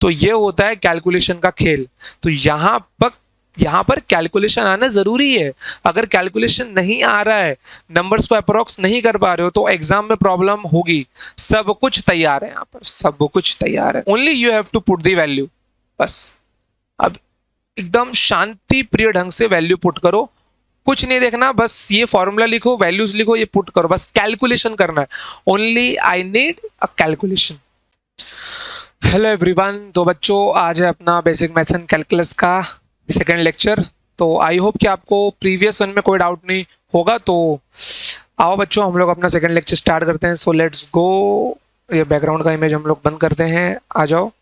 तो ये होता है कैलकुलेशन का खेल। तो यहाँ पर कैलकुलेशन आना जरूरी है। अगर कैलकुलेशन नहीं आ रहा है, नंबर्स को अप्रोक्स नहीं कर पा रहे हो, तो एग्जाम में प्रॉब्लम होगी। सब कुछ तैयार है यहाँ पर, सब कुछ तैयार है, only you have to put the value. बस अब एकदम शांति प्रिय ढंग से वैल्यू पुट करो, कुछ नहीं देखना, बस ये फॉर्मूला लिखो, वैल्यूज लिखो, ये पुट करो, बस कैलकुलेशन करना है। Only I need a calculation. Hello everyone, तो बच्चों आज है अपना बेसिक मैथ्स एंड कैलकुलस का सेकंड लेक्चर। तो आई होप कि आपको प्रीवियस वन में कोई डाउट नहीं होगा। तो आओ बच्चों, हम लोग अपना सेकंड लेक्चर स्टार्ट करते हैं। So let's go. ये बैकग्राउंड का इमेज हम लोग बंद करते हैं, आ जाओ।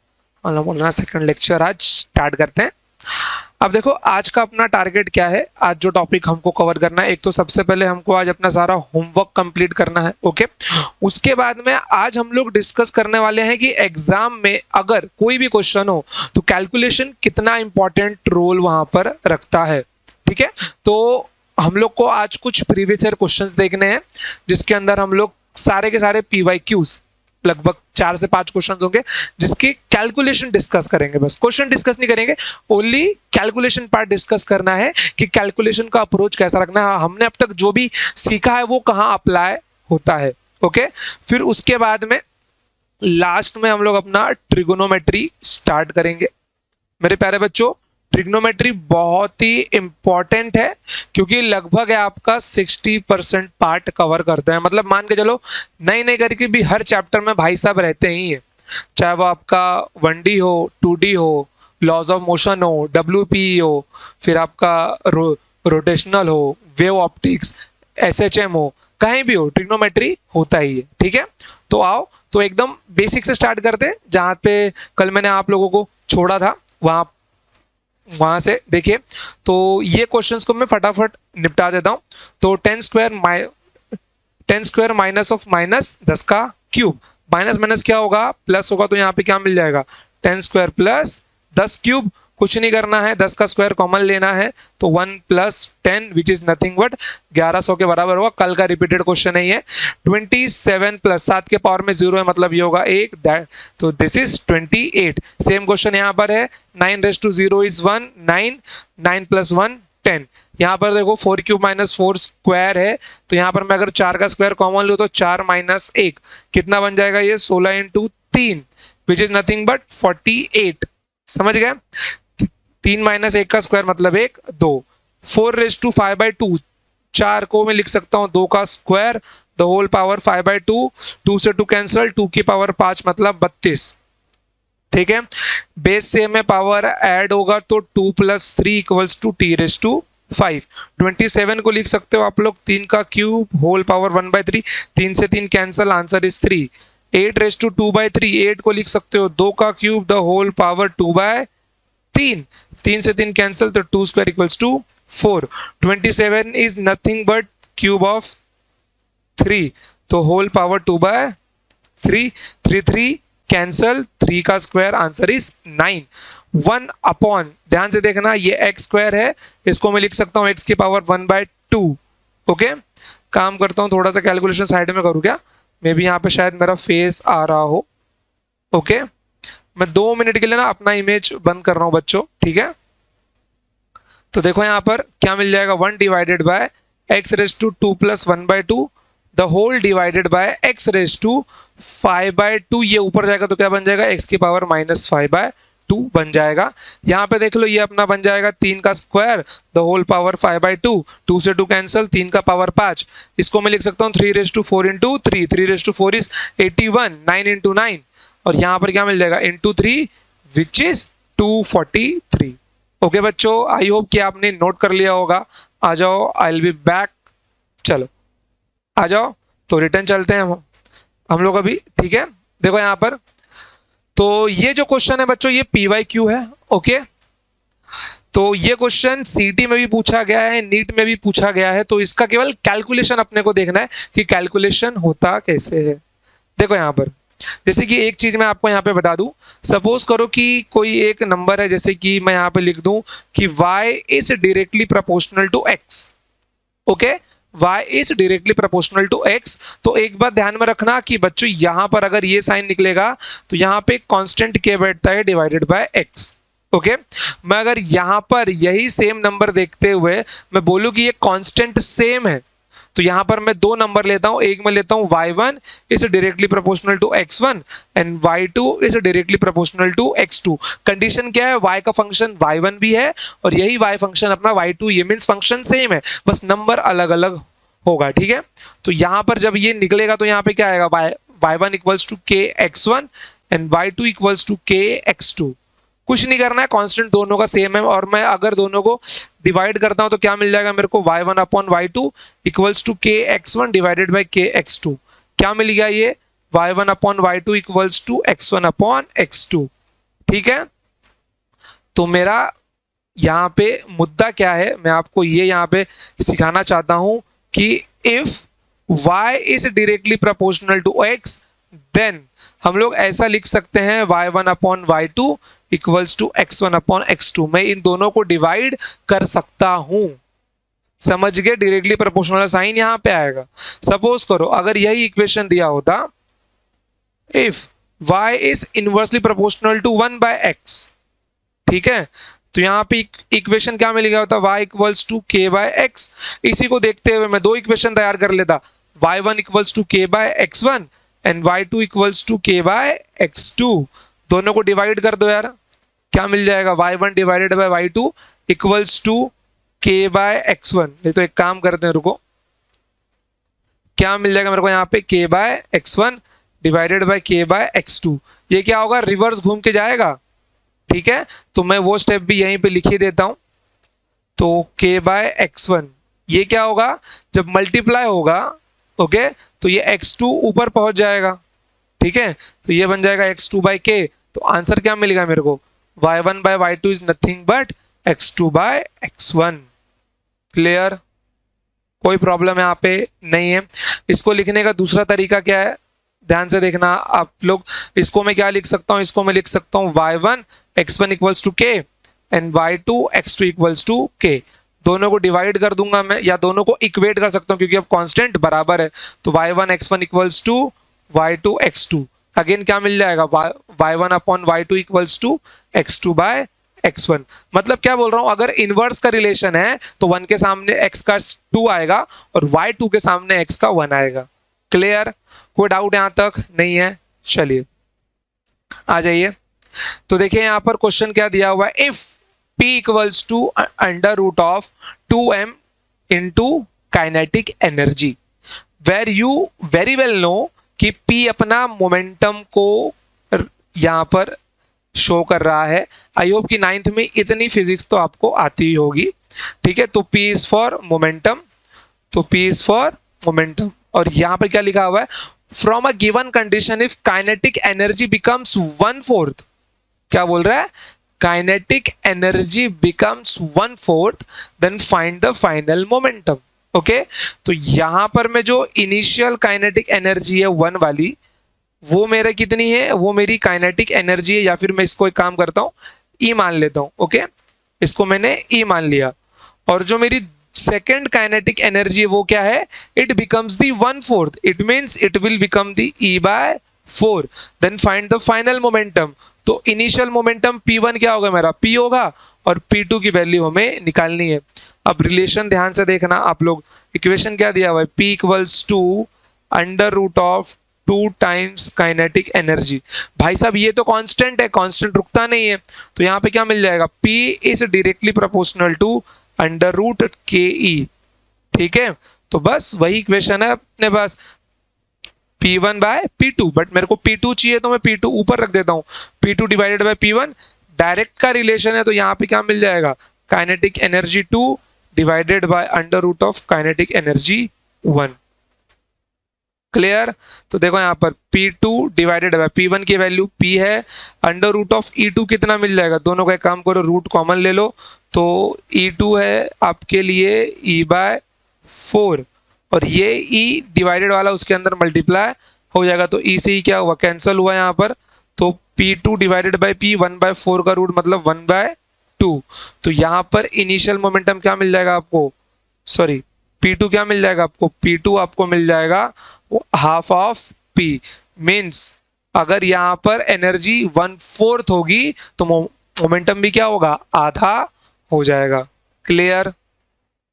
हम लोग बोलना सेकंड लेक्चर आज स्टार्ट करते हैं। अब देखो आज का अपना टारगेट क्या है, आज जो टॉपिक हमको कवर करना है। एक तो सबसे पहले हमको आज अपना सारा होमवर्क कंप्लीट करना है, ओके। उसके बाद में आज हम लोग डिस्कस करने वाले हैं कि एग्जाम में अगर कोई भी क्वेश्चन हो तो कैलकुलेशन कितना इंपॉर्टेंट रोल वहां पर रखता है, ठीक है। तो हम लोग को आज कुछ प्रीवियस ईयर क्वेश्चंस देखने हैं, जिसके अंदर हम लोग सारे के सारे PYQs लगभग 4 से 5 क्वेश्चन होंगे, जिसकी कैलकुलेशन डिस्कस करेंगे। बस क्वेश्चन डिस्कस नहीं करेंगे, ओनली कैलकुलेशन पार्ट डिस्कस करना है कि कैलकुलेशन का अप्रोच कैसा रखना है, हमने अब तक जो भी सीखा है वो कहाँ अप्लाई होता है, ओके। फिर उसके बाद में लास्ट में हम लोग अपना ट्रिगोनोमेट्री स्टार्ट करेंगे। मेरे प्यारे बच्चों, ट्रिग्नोमेट्री बहुत ही इंपॉर्टेंट है, क्योंकि लगभग आपका 60% पार्ट कवर करते हैं। मतलब मान के चलो नहीं करके भी हर चैप्टर में भाई साहब रहते ही है, चाहे वो आपका 1D हो, 2D हो, लॉज ऑफ मोशन हो, WPE हो, फिर आपका रोटेशनल हो, वेव ऑप्टिक्स, SHM हो, कहीं भी हो, ट्रिग्नोमेट्री होता ही है, ठीक है। तो आओ, तो एकदम बेसिक से स्टार्ट करते हैं, जहाँ पे कल मैंने आप लोगों को छोड़ा था वहां से देखिए। तो ये क्वेश्चंस को मैं फटाफट निपटा देता हूं। तो 10 स्क्वायर माइनस ऑफ माइनस 10 का क्यूब, माइनस माइनस क्या होगा, प्लस होगा, तो यहाँ पे क्या मिल जाएगा, 10 स्क्वायर प्लस 10 क्यूब। कुछ नहीं करना है, 10 का स्क्वायर कॉमन लेना है, तो 1 + 10 विच इज नथिंग बट 1100 के बराबर होगा। कल का रिपीटेड क्वेश्चन है ये। 27 + 7 के पावर में 0 है, मतलब ये होगा 1, तो दिस इज 28। सेम क्वेश्चन यहाँ पर है, 9⁻0 इज 1, 9 + 1 10। यहाँ पर देखो 4 क्यूब माइनस 4 स्क्वायर है, तो यहाँ पर मैं अगर 4 का स्क्वायर कॉमन लूँ तो 4 - 1 कितना बन जाएगा, ये 16 × 3 विच इज नथिंग बट 48। समझ गए, 3 - 1 का स्क्वायर मतलब 1, 2। 4⁵/2, 4 को मैं लिख सकता हूँ 2 का स्क्वायर, द होल पावर 5/2, 2 से 2 कैंसल, 2 की पावर 5 मतलब 32, ठीक है। बेस से में पावर ऐड होगा तो 2 + 3 = t⁵5। 27 को लिख सकते हो आप लोग 3 का क्यूब, होल पावर 1/3, 3 से 3 कैंसल, आंसर इज 3। 8⁻²/3, 8 को लिख सकते हो 2 का क्यूब, द होल पावर 2/3, 3 से 3 कैंसल, तो 2² = 4। 27 is nothing but cube of 3, तो होल पावर 2/3, 3 कैंसल, 3 का स्क्वायर, आंसर इज 9। 1/, ध्यान से देखना, ये x² है, इसको मैं लिख सकता हूँ x की पावर 1/2, ओके। काम करता हूँ, थोड़ा सा कैलकुलेशन साइड में करूँ क्या, मे बी यहाँ पे शायद मेरा फेस आ रहा हो, ओके। मैं 2 मिनट के लिए ना अपना इमेज बंद कर रहा हूँ बच्चों, ठीक है। तो देखो यहाँ पर क्या मिल जाएगा, 1/2 x⁻² + 1/2, the whole divided bye x⁻5/2, ये ऊपर जाएगा तो क्या बन जाएगा, x की पावर -5/2 बन जाएगा। यहाँ पे देख लो, ये अपना बन जाएगा 3 का स्क्वायर, द होल पावर 5/2, 2 से 2 कैंसल, 3 का पावर 5, इसको मैं लिख सकता हूँ 3⁴ × 3, 3⁴ इज 81, 9 × 9, और यहाँ पर क्या मिल जाएगा, × 3 विच इज 243। ओके बच्चों, आई होप कि आपने नोट कर लिया होगा। आ जाओ, आई विल बी बैक। चलो आ जाओ, तो रिटर्न चलते हैं हम लोग अभी, ठीक है। देखो यहाँ पर, तो ये जो क्वेश्चन है बच्चों, ये PYQ है, ओके। तो ये क्वेश्चन CT में भी पूछा गया है, नीट में भी पूछा गया है, तो इसका केवल कैलकुलेशन अपने को देखना है कि कैलकुलेशन होता कैसे है। देखो यहाँ पर, जैसे कि एक चीज मैं आपको यहाँ पे बता दूं, सपोज करो कि कोई एक नंबर है, जैसे कि मैं यहाँ पे लिख दूं कि y is directly proportional to x, okay. y is directly proportional to x। तो एक बात ध्यान में रखना कि बच्चों यहां पर अगर ये साइन निकलेगा तो यहां पे कांस्टेंट k बैठता है डिवाइडेड बाय x। ओके मैं अगर यहां पर यही सेम नंबर देखते हुए मैं बोलूं कि ये कांस्टेंट सेम है तो यहां पर मैं दो नंबर लेता हूं, एक मैं लेता हूं y1 is directly proportional to x1 and y2 is directly proportional to x2। Condition क्या है, y का फंक्शन y1 भी है और यही y फंक्शन अपना y2, ये मींस फंक्शन सेम है बस नंबर अलग अलग होगा। ठीक है तो यहां पर जब ये निकलेगा तो यहां पे क्या आएगा, y1 equals to k x1 and y2 equals to k x2। कुछ नहीं करना है, कांस्टेंट दोनों का सेम है और मैं अगर दोनों को डिवाइड करता हूं तो क्या मिल जाएगा मेरे को, y1 upon y2 equals to k x1 divided by k x2। क्या मिल गया ये, y1 upon y2 equals to x1 upon x2। ठीक है तो मेरा यहाँ पे मुद्दा क्या है, मैं आपको ये यहाँ पे सिखाना चाहता हूं कि if y is directly proportional to x then हम लोग ऐसा लिख सकते हैं y1 upon y2 equals to x1 upon x2। मैं इन दोनों को डिवाइड कर सकता हूं, समझ गए, डायरेक्टली प्रोपोर्शनल साइन यहां पे आएगा। सपोज करो अगर यही इक्वेशन दिया होता if y is inversely proportional to 1 by x, ठीक है तो यहाँ पे इक्वेशन क्या मिल गया होता, y equals to k by x। इसी को देखते हुए मैं दो इक्वेशन तैयार कर लेता, y1 equals to k by x1 and y2 equals to k by x2। दोनों को डिवाइड कर दो यार, क्या मिल जाएगा, y1 divided by y2 equals to k by x1। नहीं तो एक काम करते हैं, रुको, क्या मिल जाएगा मेरे को यहाँ पे k by x1 divided by k by x2। ये क्या होगा, रिवर्स घूम के जाएगा। ठीक है तो मैं वो स्टेप भी यहीं पे लिख ही देता हूं। तो k बाय x1 ये क्या होगा, जब मल्टीप्लाई होगा ओके तो ये x2 ऊपर पहुंच जाएगा। ठीक है तो ये बन जाएगा x2 बाय k। तो आंसर क्या मिलेगा मेरे को, y1 by y2 is nothing but x2 by x1। Clear, कोई प्रॉब्लम यहाँ पे नहीं है। इसको लिखने का दूसरा तरीका क्या है, ध्यान से देखना आप लोग, इसको मैं क्या लिख सकता हूँ, इसको मैं लिख सकता हूँ y1 x1 equals to k and y2 x2 equals to k। दोनों को डिवाइड कर दूंगा मैं या दोनों को इक्वेट कर सकता हूँ क्योंकि अब कांस्टेंट बराबर है। तो y1 x1 equals to y2 x2, again क्या मिल जाएगा, y1 upon y2 equals to x2 by x1। मतलब क्या बोल रहा हूं, अगर इनवर्स का रिलेशन है तो 1 के सामने x का 2 आएगा और y2 के सामने x का 1 आएगा। क्लियर, कोई डाउट यहां तक नहीं है, चलिए आ जाइए। तो देखिए यहां पर क्वेश्चन क्या दिया हुआ है, if p equals to under root of 2m into kinetic energy where you very well know कि p अपना मोमेंटम को यहां पर शो कर रहा है। आई होप कि 9th में इतनी फिजिक्स तो आपको आती ही होगी। ठीक है तो p इज फॉर मोमेंटम, तो p इज फॉर मोमेंटम और यहां पर क्या लिखा हुआ है, from a given condition if kinetic energy becomes 1/4। क्या बोल रहा है, kinetic energy becomes 1/4 then find the final momentum. Okay तो यहां पर मैं जो इनिशियल काइनेटिक एनर्जी है 1 वाली, वो मेरा कितनी है, वो मेरी काइनेटिक एनर्जी है, या फिर मैं इसको एक काम करता हूं ई मान लेता हूं। ओके इसको मैंने ई मान लिया और जो मेरी सेकेंड काइनेटिक एनर्जी है वो क्या है, it becomes the 1/4, it means it will become the E by 4 then find the final momentum. तो इनिशियल मोमेंटम p1 क्या होगा मेरा, p होगा और p2 की वैल्यू हमें निकालनी है। अब रिलेशन ध्यान से देखना आप लोग, इक्वेशन क्या दिया हुआ है, p equals to under root of 2 times kinetic energy. भाई साहब ये तो कांस्टेंट है, कांस्टेंट रुकता नहीं है, तो यहाँ पे क्या मिल जाएगा, p is directly proportional to under root के ई। ठीक है तो बस वही इक्वेशन है अपने पास, P1 बाय P2, बट मेरे को P2 चाहिए तो मैं P2 ऊपर रख देता हूँ, P2 divided by P1 direct का रिलेशन है। तो यहाँ पे क्या मिल जाएगा, kinetic energy 2 divided by under root of kinetic energy 1। Clear, तो देखो यहाँ पर P2 डिवाइडेड बाय P1 की वैल्यू P है, अंडर रूट ऑफ E2 कितना मिल जाएगा, दोनों का एक काम करो रूट कॉमन ले लो, तो E2 है आपके लिए E बाय 4 और ये e डिवाइडेड वाला उसके अंदर मल्टीप्लाई हो जाएगा, तो e से ही क्या हुआ, कैंसिल हुआ यहाँ पर। तो P2 डिवाइडेड बाय P 1/4 का रूट मतलब 1/2। तो यहाँ पर इनिशियल मोमेंटम क्या मिल जाएगा आपको, सॉरी P2 क्या मिल जाएगा आपको, P2 आपको मिल जाएगा हाफ ऑफ P। मीन्स अगर यहाँ पर एनर्जी 1/4 होगी तो मोमेंटम भी क्या होगा, आधा हो जाएगा। क्लियर,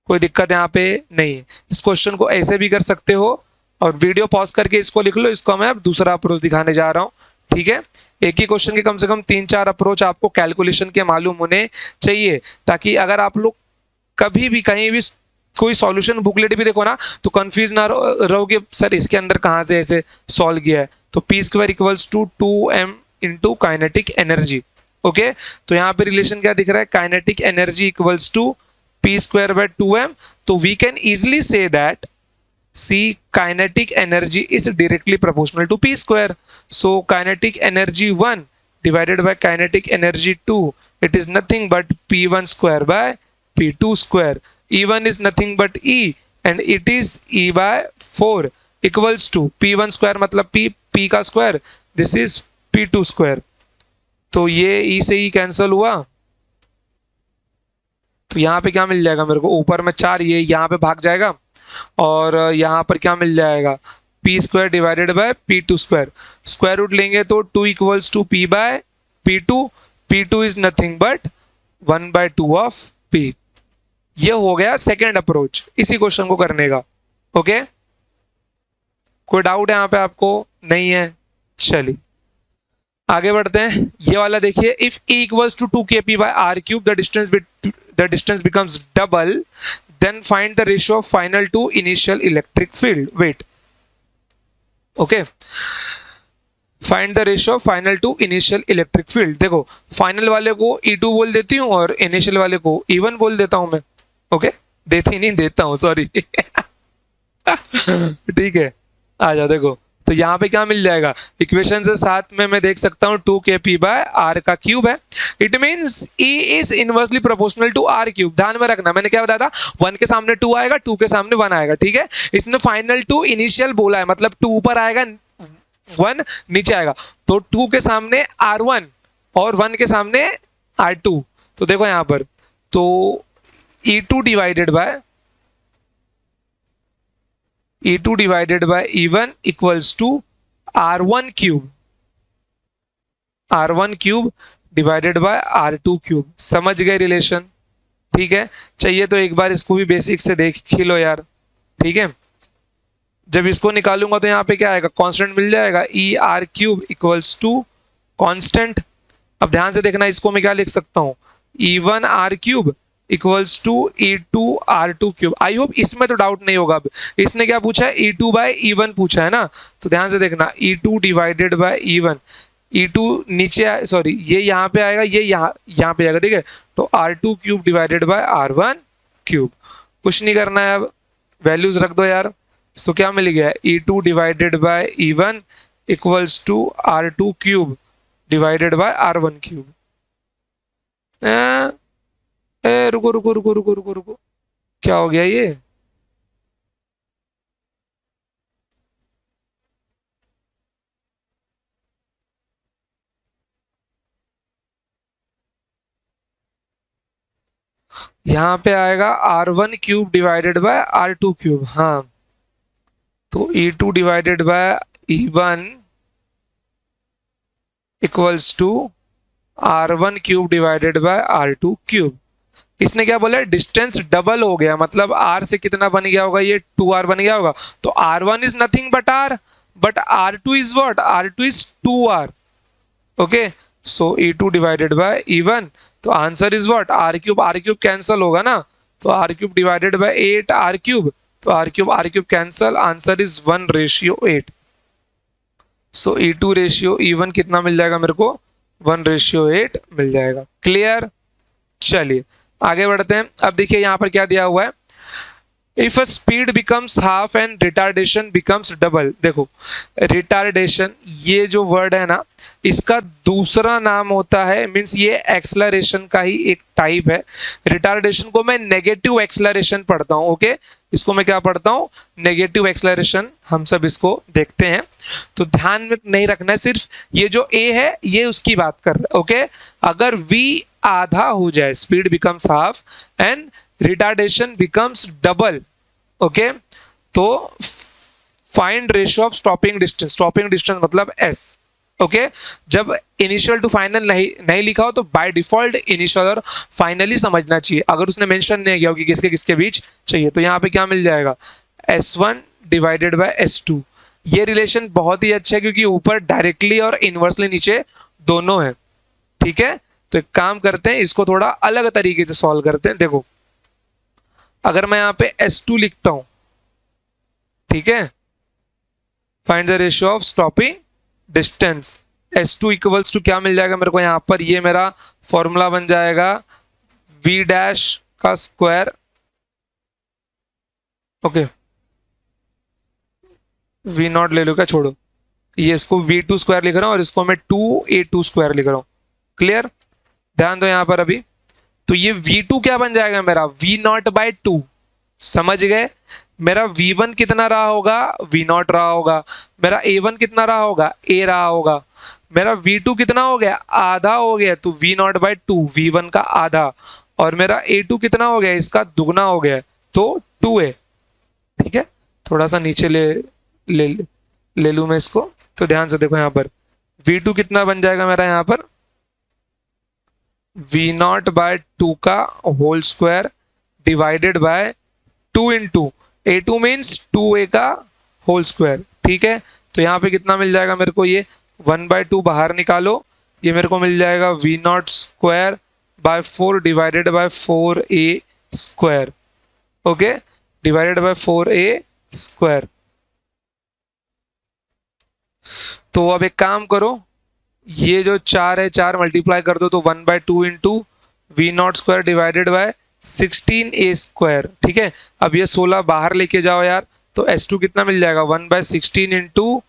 कोई दिक्कत यहाँ पे नहीं। इस क्वेश्चन को ऐसे भी कर सकते हो और वीडियो पॉज करके इसको लिख लो, इसको मैं अब दूसरा अप्रोच दिखाने जा रहा हूँ। ठीक है, एक ही क्वेश्चन के कम से कम 3-4 अप्रोच आपको कैलकुलेशन के मालूम होने चाहिए, ताकि अगर आप लोग कभी भी कहीं भी कोई सॉल्यूशन बुकलेट भी देखो ना तो कंफ्यूज ना रहो कि सर इसके अंदर कहाँ से ऐसे सॉल्व किया है। तो P² equals to 2m into kinetic energy. Okay, तो यहाँ पे रिलेशन क्या दिख रहा है, kinetic energy equals to P² by 2m। तो we can easily see that C kinetic energy is directly proportional to P². So kinetic energy 1 divided by kinetic energy 2, it is nothing but P1² by P2². E1 is nothing but E and it is E by 4 equals to P1² मतलब P का square, this is P2²। तो ये E से E cancel हुआ, तो यहाँ पे क्या मिल जाएगा मेरे को, ऊपर में 4, ये यहाँ पे भाग जाएगा और यहाँ पर क्या मिल जाएगा, P² divided by P2²। Square root लेंगे तो 2 equals to P by P2। P2 is nothing but 1/2 of P। ये हो गया सेकेंड अप्रोच इसी क्वेश्चन को करने का। ओके, कोई डाउट है यहाँ पे आपको, नहीं है? चलिए आगे बढ़ते हैं। ये वाला देखिए, if E equals to 2kp by r³ the distance becomes double, then find the ratio of final to initial electric field. Wait, okay, find the ratio of final to initial electric field। देखो final वाले को E2 बोल देती हूँ और initial वाले को E1 बोल देता हूं मैं। ओके, देती नहीं, देता हूं, सॉरी। ठीक है, आ जाओ। देखो तो यहाँ पे क्या मिल जाएगा, इक्वेशन से साथ में मैं देख सकता हूँ 2kp by r का क्यूब है। It means E is inversely proportional to r³। ध्यान में रखना, मैंने क्या बताया था, 1 के सामने 2 आएगा, 2 के सामने 1 आएगा। ठीक है, इसने फाइनल टू इनिशियल बोला है, मतलब 2 ऊपर आएगा 1 नीचे आएगा, तो 2 के सामने r1 और 1 के सामने r2। तो देखो यहाँ पर तो E2 divided by E1 equals to r1³ divided by r2³। समझ गए रिलेशन? ठीक है, चाहिए तो एक बार इसको भी बेसिक से देख ही लो यार। ठीक है, जब इसको निकालूंगा तो यहाँ पे क्या आएगा, कांस्टेंट मिल जाएगा, ER³ इक्वल्स टू कांस्टेंट। अब ध्यान से देखना, इसको मैं क्या लिख सकता हूँ, E1r³ equals to E2r2³। I hope इसमें तो डाउट नहीं होगा। अब इसने क्या पूछा है, E2 by E1 पूछा है ना, तो ध्यान से देखना, E2 divided by E1, E2 नीचे, सॉरी ये यहाँ पे आएगा, ये यहाँ पे आएगा। ठीक है, तो r2³ डिवाइडेड बाय r1³। कुछ नहीं करना है, अब वैल्यूज रख दो यार। तो क्या मिल गया, E2 divided by E1 equals to r2³ divided by r1³। रुको रुको रुको रुको रुको रुको, क्या हो गया ये? यहाँ पे आएगा r1³ डिवाइडेड बाय r2³। हाँ, तो E2 divided by E1 equals to r1³ divided by r2³। इसने क्या बोला, डिस्टेंस डबल हो गया, मतलब r से कितना बन गया होगा, ये 2r बन गया होगा। तो r1 is nothing but r, but r2 is what, r2 is 2r। Okay, so E2 divided by E1, तो answer is what, r³ cancel होगा ना, तो r³ डिवाइडेड बाय 8r³, तो r³ cancel, answer is 1:8। So E2 ratio E1 कितना मिल जाएगा मेरे को, 1:8 मिल जाएगा। क्लियर? चलिए आगे बढ़ते हैं। अब देखिए यहाँ पर क्या दिया हुआ है, if a speed becomes half and retardation becomes double. देखो रिटार्डेशन, ये जो वर्ड है ना, इसका दूसरा नाम होता है, मीन्स ये एक्सलरेशन का ही एक टाइप है। रिटार्डेशन को मैं नेगेटिव एक्सलरेशन पढ़ता हूँ। ओके, इसको मैं क्या पढ़ता हूँ, नेगेटिव एक्सलरेशन। हम सब इसको देखते हैं, तो ध्यान में नहीं रखना है, सिर्फ ये जो ए है ये उसकी बात कर रहा है। ओके, अगर v आधा हो जाए, speed becomes half and retardation becomes double, okay, तो find ratio of stopping distance मतलब एस। ओके, जब इनिशियल टू फाइनल नहीं नहीं लिखा हो तो बाय डिफॉल्ट इनिशियल और फाइनली समझना चाहिए। अगर उसने मेंशन नहीं किया हो कि किसके किसके बीच चाहिए, तो यहाँ पे क्या मिल जाएगा, S1 डिवाइडेड बाय S2। ये रिलेशन बहुत ही अच्छा है क्योंकि ऊपर डायरेक्टली और इनवर्सली नीचे दोनों है। ठीक है, तो एक काम करते हैं, इसको थोड़ा अलग तरीके से सॉल्व करते हैं। देखो, अगर मैं यहाँ पे S2 लिखता हूं, ठीक है, find the ratio of stopping distance, S2 equals to क्या मिल जाएगा मेरे को यहाँ पर, ये मेरा फॉर्मूला बन जाएगा V डैश का स्क्वायर। ओके, V नॉट ले लो, क्या छोड़ो, ये इसको V2 स्क्वायर लिख रहा हूँ और इसको मैं 2A2 स्क्वायर लिख रहा हूँ। क्लियर, ध्यान दो यहाँ पर अभी। तो ये V2 क्या बन जाएगा मेरा, V नॉट बाय 2। समझ गए, मेरा V1 कितना रहा होगा, V नॉट रहा होगा। मेरा A1 कितना रहा होगा, A रहा होगा। मेरा V2 कितना हो गया, आधा हो गया, तो V नॉट बाय 2, V1 का आधा। और मेरा A2 कितना हो गया, इसका दुगना हो गया, तो 2A। ठीक है, थोड़ा सा नीचे ले ले लूं मैं इसको। तो ध्यान से देखो यहाँ पर V2 कितना बन जाएगा मेरा यहाँ पर, V नॉट बाय 2 का whole square divided by 2 into A2 means 2A का होल स्क्वायर। ठीक है, तो यहाँ पे कितना मिल जाएगा मेरे को, ये 1/2 बाहर निकालो, ये मेरे को मिल जाएगा V not square bye 4 divided bye 4A square. Okay, divided by 4A square. तो अब एक काम करो, ये जो 4 है 4 मल्टीप्लाई कर दो तो 1/2 into V not square divided by 16A square. ठीक है, अब ये 16 बाहर लेके जाओ यार, तो S2 कितना मिल जाएगा, 1/16 into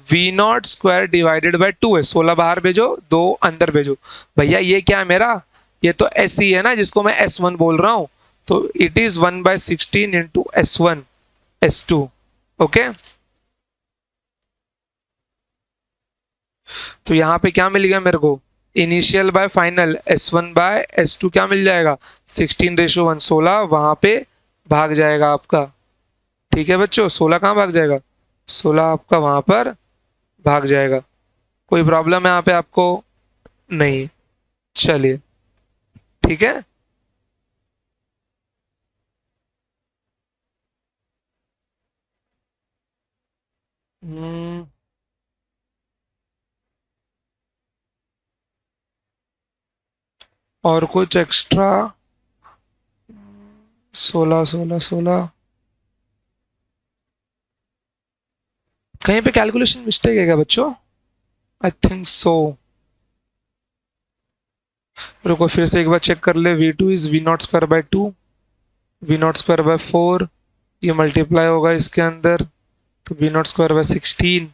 V not square divided by 2 है। 16 बाहर भेजो, 2 अंदर भेजो। भैया ये क्या है मेरा, ये तो एस ही है ना, जिसको मैं S1 बोल रहा हूँ। तो it is 1/16 into S1 S2। Okay, तो यहाँ पे क्या मिल गया मेरे को, initial bye final S1 bye S2 क्या मिल जाएगा, 16:1, 16 वहां पे भाग जाएगा आपका। ठीक है बच्चों, 16 कहाँ भाग जाएगा, 16 आपका वहां पर भाग जाएगा। कोई प्रॉब्लम है यहाँ पे आपको, नहीं, चलिए ठीक है। हम्म, और कुछ एक्स्ट्रा, 16 16 16, कहीं पे कैलकुलेशन मिस्टेक है क्या बच्चों, आई थिंक सो। रुको फिर से एक बार चेक कर ले, V2 is V not square bye 2, V not square bye 4, ये मल्टीप्लाई होगा इसके अंदर, तो V not square bye 16।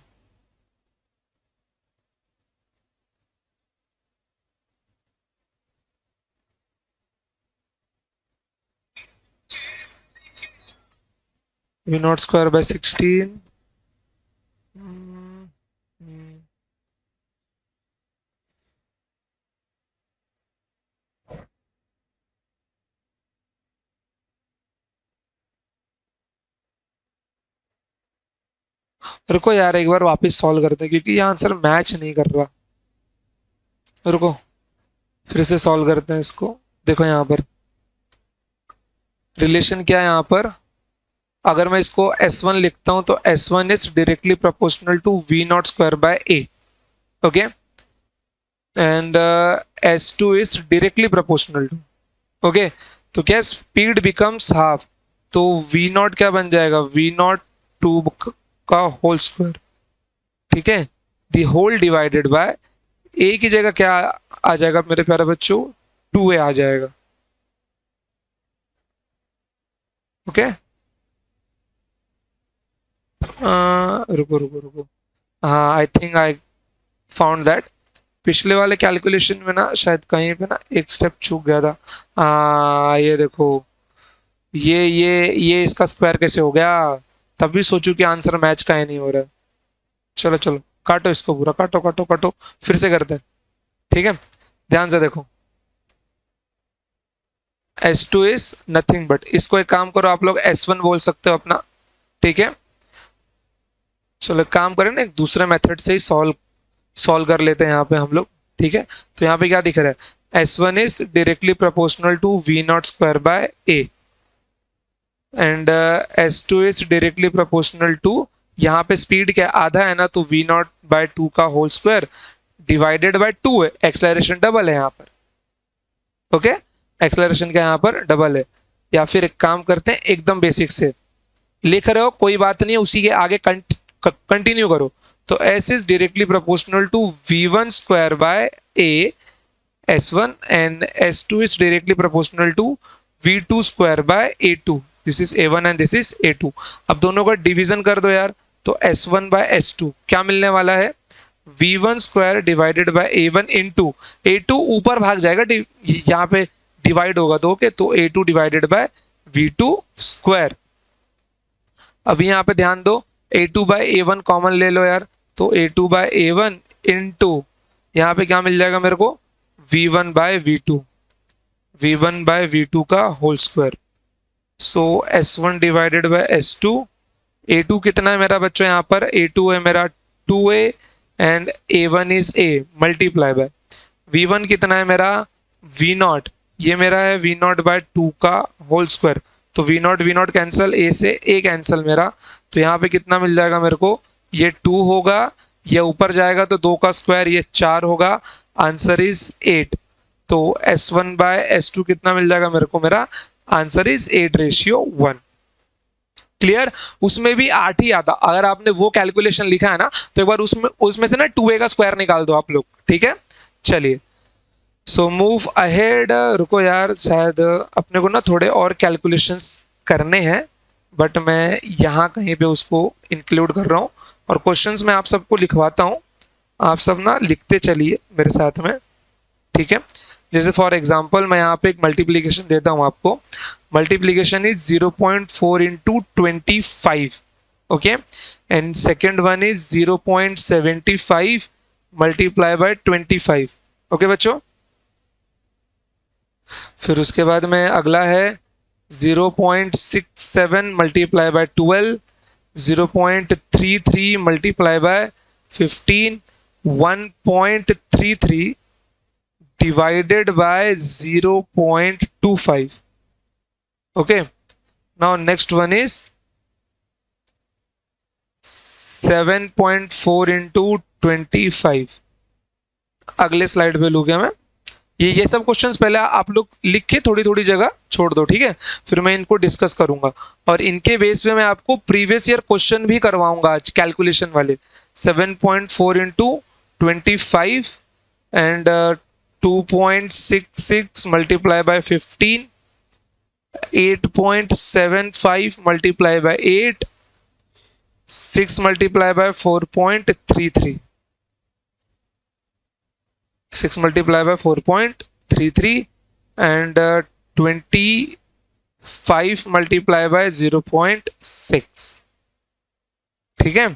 V not square bye 16। रुको यार, एक बार वापस सॉल्व करते हैं क्योंकि ये आंसर मैच नहीं कर रहा। रुको, फिर से सॉल्व करते हैं इसको। देखो यहाँ पर रिलेशन क्या है, यहाँ पर अगर मैं इसको S1 लिखता हूं तो S1 is directly proportional to V not square by A। Okay, and S2 is directly proportional to. Okay, तो क्या स्पीड बिकम्स हाफ, तो V नॉट क्या बन जाएगा, V नॉट 2 का होल स्क्वायर। ठीक है, the whole divided by A की जगह क्या आ जाएगा मेरे प्यारे बच्चों, 2A आ जाएगा। ओके, रुको रुको रुको, हाँ I think I found that. पिछले वाले कैलकुलेशन में ना शायद कहीं पे ना एक स्टेप चूक गया था। ये देखो, ये इसका स्क्वायर कैसे हो गया, तभी सोचू कि आंसर मैच का ही नहीं हो रहा है। चलो चलो, काटो इसको पूरा, काटो काटो काटो, फिर से करते हैं। ठीक है, ध्यान से देखो, S2 इज नथिंग बट, इसको एक काम करो आप लोग S1 बोल सकते हो अपना, ठीक है। चलो एक काम करें ना, एक दूसरे मेथड से ही सॉल्व कर लेते हैं यहाँ पे हम लोग, ठीक है। तो यहाँ पे क्या दिख रहा है, S1 is directly proportional to V not square by A and S2 is directly proportional to, यहाँ पे स्पीड क्या आधा है ना, तो V नॉट बाय 2 का होल स्क्वायर डिवाइडेड बाय 2 है, एक्सेलरेशन डबल है यहाँ पर, ओके। एक्सेलरेशन का यहाँ पर डबल है। या फिर एक काम करते हैं एकदम बेसिक से, लिख रहे हो कोई बात नहीं है, उसी के आगे कंटिन्यू करो। तो S is directly proportional to V1 square by A S1 and S2 is directly proportional to V2 square by A2. This is A1 and this is A2. अब दोनों का डिवीजन कर दो यार, तो S1 by S2 क्या मिलने वाला है, V1 square divided bye A1 into A2 ऊपर भाग जाएगा, यहाँ पे डिवाइड होगा दो के, तो A2 divided by V2 square. अभी यहाँ पे ध्यान दो, A2 बाय A1 कॉमन ले लो यार, तो A2 बाय A1 इंटू यहाँ पे क्या मिल जाएगा मेरे को, V1 by V2, V1 by V2 का whole square. So S1 divided by S2, A2 कितना है मेरा बच्चों यहाँ पर, A2 है मेरा 2A and A1 is A multiply by V1 कितना है मेरा V नॉट, ये मेरा है V नॉट बाय 2 का होल स्क्वायर, तो V नॉट कैंसिल, A से A कैंसिल मेरा, तो यहाँ पे कितना मिल जाएगा मेरे को, ये 2 होगा, ये ऊपर जाएगा तो 2 का स्क्वायर, ये 4 होगा, आंसर इज 8। तो S1 बाय S2 कितना मिल जाएगा मेरे को, मेरा आंसर इज 8:1। क्लियर, उसमें भी 8 ही आता, अगर आपने वो कैलकुलेशन लिखा है ना, तो एक बार उसमें से ना 2A का स्क्वायर निकाल दो आप लोग, ठीक है। चलिए सो मूव अहेड, रुको यार, शायद अपने को ना थोड़े और कैलकुलेशंस करने हैं, बट मैं यहाँ कहीं पे उसको इंक्लूड कर रहा हूँ, और क्वेश्चंस मैं आप सबको लिखवाता हूँ, आप सब ना लिखते चलिए मेरे साथ में, ठीक है। जैसे फॉर एग्जांपल मैं यहाँ पे एक मल्टीप्लिकेशन देता हूँ आपको, multiplication is 0.4 into 25, okay, and second one is 0.75 multiply by 25, okay बच्चों। फिर उसके बाद में अगला है 0.67 multiply by 12, 0.33 multiply by 15, 1.33 divided by 0.25, okay. Now next one is 7.4 into 25, अगले स्लाइड पे लूँ क्या मैं, ये सब क्वेश्चंस पहले आप लोग लिख के थोड़ी थोड़ी जगह छोड़ दो, ठीक है, फिर मैं इनको डिस्कस करूंगा, और इनके बेस पे मैं आपको प्रीवियस ईयर क्वेश्चन भी करवाऊंगा आज कैलकुलेशन वाले। 7.4 into 25 and 2.66 multiply by 15, 8.75 multiply by 8, 6 multiply by 4.33, 6 multiply by 4.33 and 25 multiply by 0.6, ठीक है।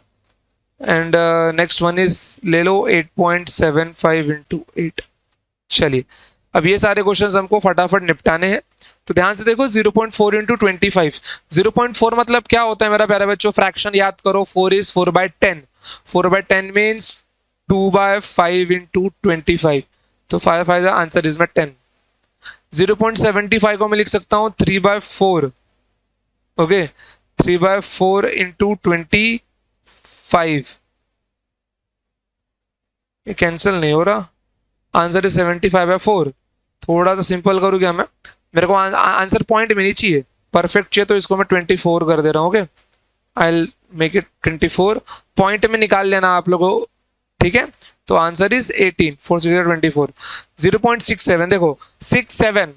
एंड नेक्स्ट वन इज ले लो 8.75 into 8। चलिए अब ये सारे क्वेश्चंस हमको फटाफट निपटाने हैं, तो ध्यान से देखो 0.4 into 25, 0.4 मतलब क्या होता है मेरा प्यारा बच्चों, फ्रैक्शन याद करो, 4 is 4/10, 4/10 मीन्स 2/5 into 25, तो 5 आंसर इज में 10। 0.75 को मैं लिख सकता हूँ 3/4, ओके, 3/4 into 25, ये कैंसिल नहीं हो रहा, आंसर इज 75/4। थोड़ा सा सिंपल करूँ क्या मैं, मेरे को आंसर पॉइंट में नहीं चाहिए, परफेक्ट चाहिए, तो इसको मैं 24 कर दे रहा हूँ, okay, I make it 24, point में निकाल लेना आप लोगों, ठीक है। तो आंसर इज 18, 4 6 24। 0.67 देखो 67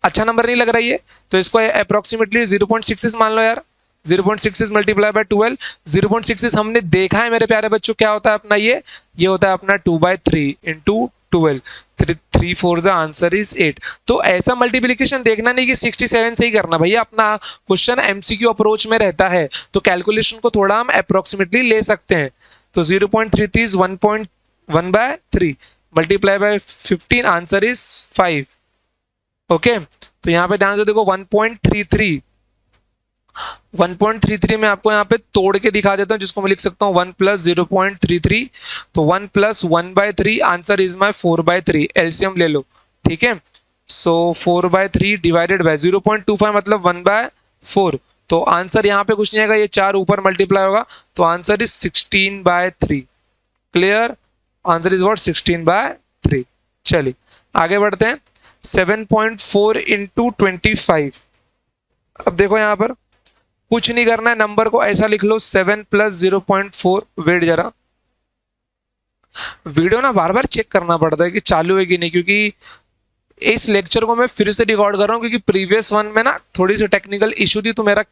अच्छा नंबर नहीं लग रहा है, तो इसको अप्रोक्सीमेटली 0.66 मान लो यार, 0.66 मल्टीप्लाई बाय 12, 0.66 हमने देखा है मेरे प्यारे बच्चों क्या होता है अपना, ये होता है अपना 2/3 इंटू 12, 3 4 आंसर इज 8। तो ऐसा मल्टीप्लिकेशन देखना नहीं कि 67 से ही करना भैया, अपना क्वेश्चन एमसीक्यू अप्रोच में रहता है, तो कैलकुलेशन को थोड़ा हम अप्रोक्सीमेटली ले सकते हैं। तो 0.33 is 1.1/3 multiply by 15, answer is 5, okay, तो यहाँ पे ध्यान से देखो 1.33, 1.33 में आपको यहाँ पे तोड़ के दिखा देता हूँ, जिसको मैं लिख सकता हूँ 1 प्लस 0.33, तो 1 plus 1/3, answer is my 4/3, LCM ले लो, ठीक है। सो 4/3 डिवाइडेड बाय 0.25 मतलब 1/4, तो आंसर यहाँ पे कुछ नहीं आएगा, ये 4 ऊपर मल्टीप्लाई होगा, तो answer is 16/3। Clear, answer is what 16/3। चलिए आगे बढ़ते हैं। 7.4 इंटू 25। अब देखो यहाँ पर कुछ नहीं करना है, नंबर को ऐसा लिख लो 7 प्लस 0.4। वेट जरा, वीडियो ना बार बार चेक करना पड़ता है कि चालू है कि नहीं, क्योंकि इस लेक्चर को मैं फिर से रिकॉर्ड कर रहा हूँ, क्योंकि प्रीवियस वन में ना थोड़ी सी टेक्निकल इशू थी, तो मेरा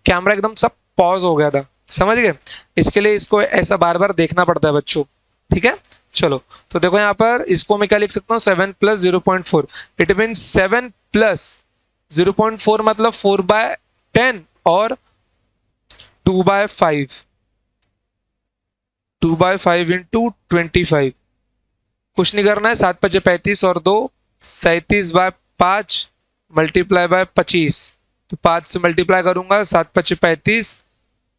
कैमरा एकदम सब पॉज हो गया था, समझ गए। इसके लिए इसको ऐसा बार बार देखना पड़ता है बच्चों, ठीक है। चलो, तो देखो यहाँ पर इसको मैं क्या लिख सकता हूँ, 7 प्लस 0.4, इट मीन 7 प्लस 0.4 मतलब 4/10 और 2/5, 2/5 इंटू 25। कुछ नहीं करना है, 7×5 = 35 और 2 37/5 मल्टीप्लाई बाय 25, तो 5 से मल्टीप्लाई करूंगा, 7×5 = 35,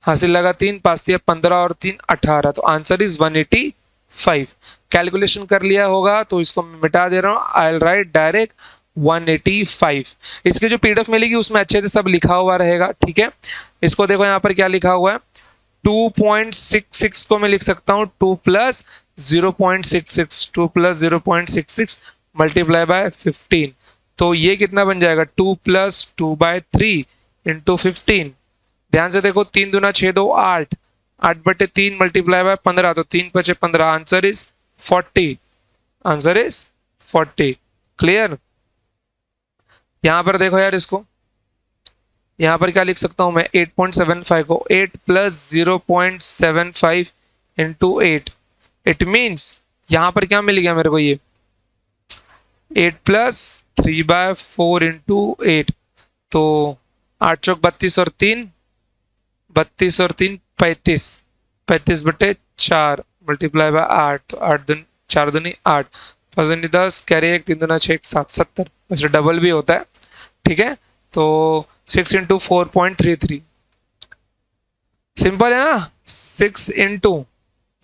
हासिल लगा 3, 5×3 = 15 और 3 18, तो आंसर इज 185। कैलकुलेशन कर लिया होगा तो इसको मैं मिटा दे रहा हूँ, आई विल राइट डायरेक्ट 185। इसकी जो पीडीएफ मिलेगी उसमें अच्छे से सब लिखा हुआ रहेगा, ठीक है। इसको देखो यहाँ पर क्या लिखा हुआ है, 2.66 को मैं लिख सकता हूँ 2 प्लस 0.66, 2 प्लस 0.66 मल्टीप्लाई बाय 15, तो ये कितना बन जाएगा 2 प्लस 2/3 इंटू 15। ध्यान से देखो, 3 दूना 6, 2 8, 8/3 मल्टीप्लाई बाय 15, तो 3×5 = 15, answer is 40, answer is 40। Clear, यहां पर देखो यार, इसको यहाँ पर क्या लिख सकता हूं मैं, 8.75 को 8 प्लस 0.75 इंटू 8, इट मीन्स यहाँ पर क्या मिल गया मेरे को, ये 8 प्लस 3/4 इंटू 8, तो 8×4 = 32 और 3 32 और 3 35, 35/4 मल्टीप्लाई बाय 8, तो 8 दूनी 4 दूनी 8, 5 दूनी 10, कैरी 1, 3 दूना 6, 7 70, वैसे डबल भी होता है, ठीक है। तो 6 इंटू 4.33, सिंपल है ना, 6 इंटू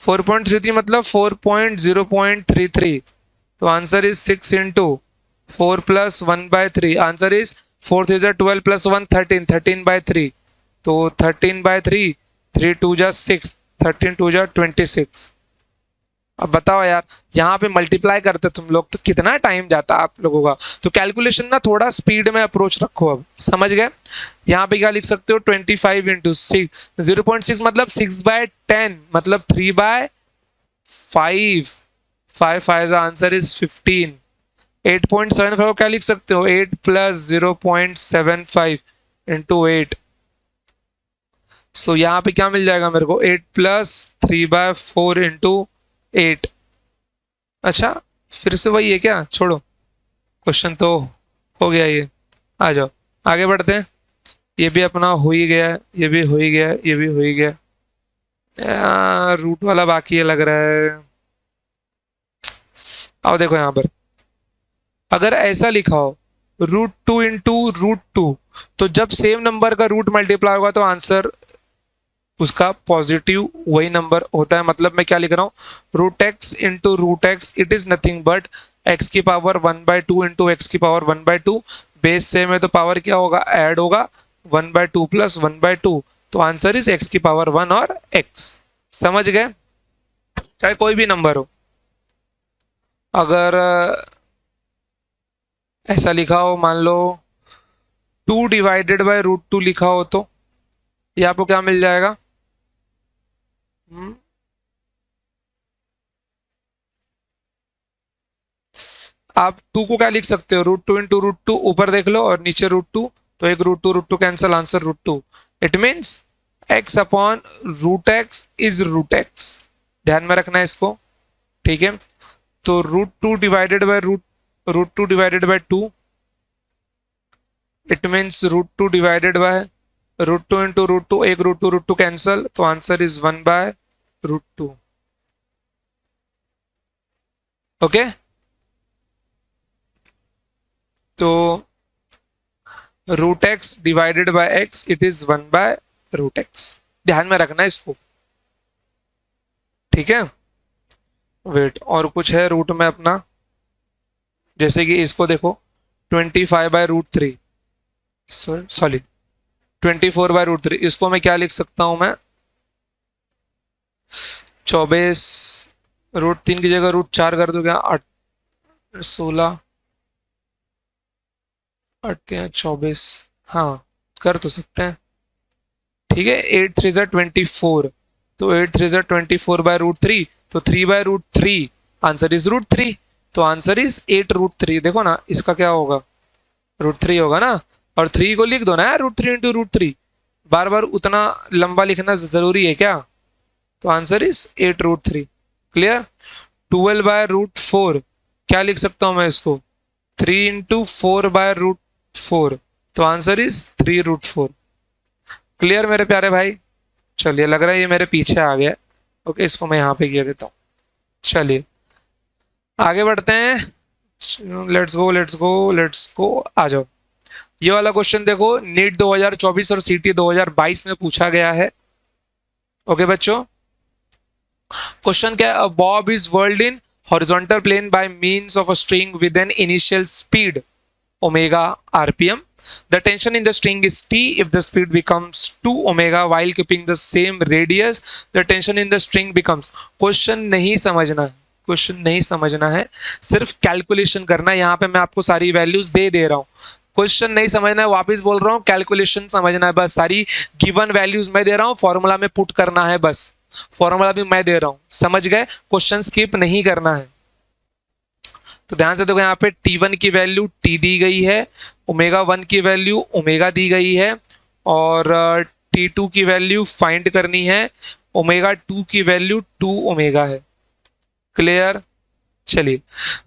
4.33 मतलब 4.0.33, तो answer is 6 into 4 plus 1/3, answer is 4 3 = 12 plus 1 13, 13/3, तो 13/3, 3 2 = 6, 13 2 = 26। अब बताओ यार, यहाँ पे मल्टीप्लाई करते तुम लोग तो कितना टाइम जाता आप लोगों का, तो कैलकुलेशन ना थोड़ा स्पीड में अप्रोच रखो, अब समझ गए। यहाँ पे क्या लिख सकते हो, 25 इंटू 6, 0.6 मतलब 6/10 मतलब 3/5, 5 आंसर इज 15। 8.75 को क्या लिख सकते हो, 8 प्लस 0.75 इंटू 8, सो यहाँ पे क्या मिल जाएगा मेरे को, 8 प्लस 3/4 इंटू 8। अच्छा, फिर से वही है क्या, छोड़ो, क्वेश्चन तो हो गया ये, आ जाओ आगे बढ़ते हैं। ये भी अपना हो ही गया, ये भी हो ही गया, ये भी हो ही गया, रूट वाला बाकी है लग रहा है। आओ देखो यहाँ पर, अगर ऐसा लिखा हो √2 इंटू √2, तो जब सेम नंबर का रूट मल्टीप्लाई होगा तो आंसर उसका पॉजिटिव वही नंबर होता है। मतलब मैं क्या लिख रहा हूँ, √x into √x, it is nothing but x की पावर 1/2 इंटू x की पावर 1/2, बेस सेम है तो पावर क्या होगा, ऐड होगा, 1/2 प्लस 1/2, तो आंसर इज x की पावर 1 और x। समझ गए, चाहे कोई भी नंबर हो, अगर ऐसा लिखा हो, मान लो 2 डिवाइडेड बाय √2 लिखा हो, तो ये आपको क्या मिल जाएगा, आप 2 को क्या लिख सकते हो, √2 इंटू √2, ऊपर देख लो और नीचे √2, तो एक √2 cancel, answer √2। It means x upon √x is √x, ध्यान में रखना है इसको, ठीक है। तो √2 divided by √2 divided by 2, it means √2 divided by √2 into √2, एक √2 कैंसल, तो आंसर इज 1/√2। ओके, तो root x divided by x, it is 1/√x। ध्यान में रखना इसको, ठीक है। वेट, और कुछ है रूट में अपना, जैसे कि इसको देखो 25/√3, सॉरी 24/√3, इसको मैं क्या लिख सकता हूं मैं, 24, √3 की जगह √4 कर दो क्या, 8, 16, 8 या 24, हाँ कर तो सकते हैं, ठीक है। 8 3 ज़ा 24, तो 8 3 ज़ा 24/√3, तो 3/√3, आंसर इज √3, तो आंसर इज 8√3। देखो ना इसका क्या होगा, √3 होगा ना, और 3 को लिख दो ना यार, √3 इंटू √3, बार बार उतना लंबा लिखना जरूरी है क्या, तो आंसर इज 8√3। क्लियर। 12/√4, क्या लिख सकता हूं मैं इसको, 3 इंटू 4/√4, तो आंसर इज 3√4। क्लियर मेरे प्यारे भाई। चलिए, लग रहा है ये मेरे पीछे आ गया, ओके इसको मैं यहाँ पे किया देता हूँ। चलिए आगे बढ़ते हैं, let's go let's go let's go, आ जाओ। ये वाला क्वेश्चन देखो, नीट 2024 और सीटी 2022 में पूछा गया है। ओके बच्चों, क्वेश्चन क्या है, bob is whirled in horizontal plane by means of a string with an initial speed omega rpm. The tension in the string is T. If the speed becomes 2 omega while keeping the same radius, the tension in the string becomes. Question नहीं समझना है, question नहीं समझना है, सिर्फ calculation करना है। यहाँ पे मैं आपको सारी वैल्यूज दे रहा हूँ, क्वेश्चन नहीं समझना है, वापस बोल रहा हूँ, कैलकुलेशन समझना है बस। सारी गिवन वैल्यूज मैं दे रहा हूँ, फॉर्मूला में पुट करना है बस, फॉर्मूला भी मैं दे रहा हूँ, समझ गए, क्वेश्चन स्किप नहीं करना है। तो ध्यान से देखो, यहाँ पे T1 की वैल्यू T दी गई है, ω1 की वैल्यू ओमेगा दी गई है, और T2 की वैल्यू फाइंड करनी है, ω2 की वैल्यू 2 ओमेगा है। क्लियर। चलिए,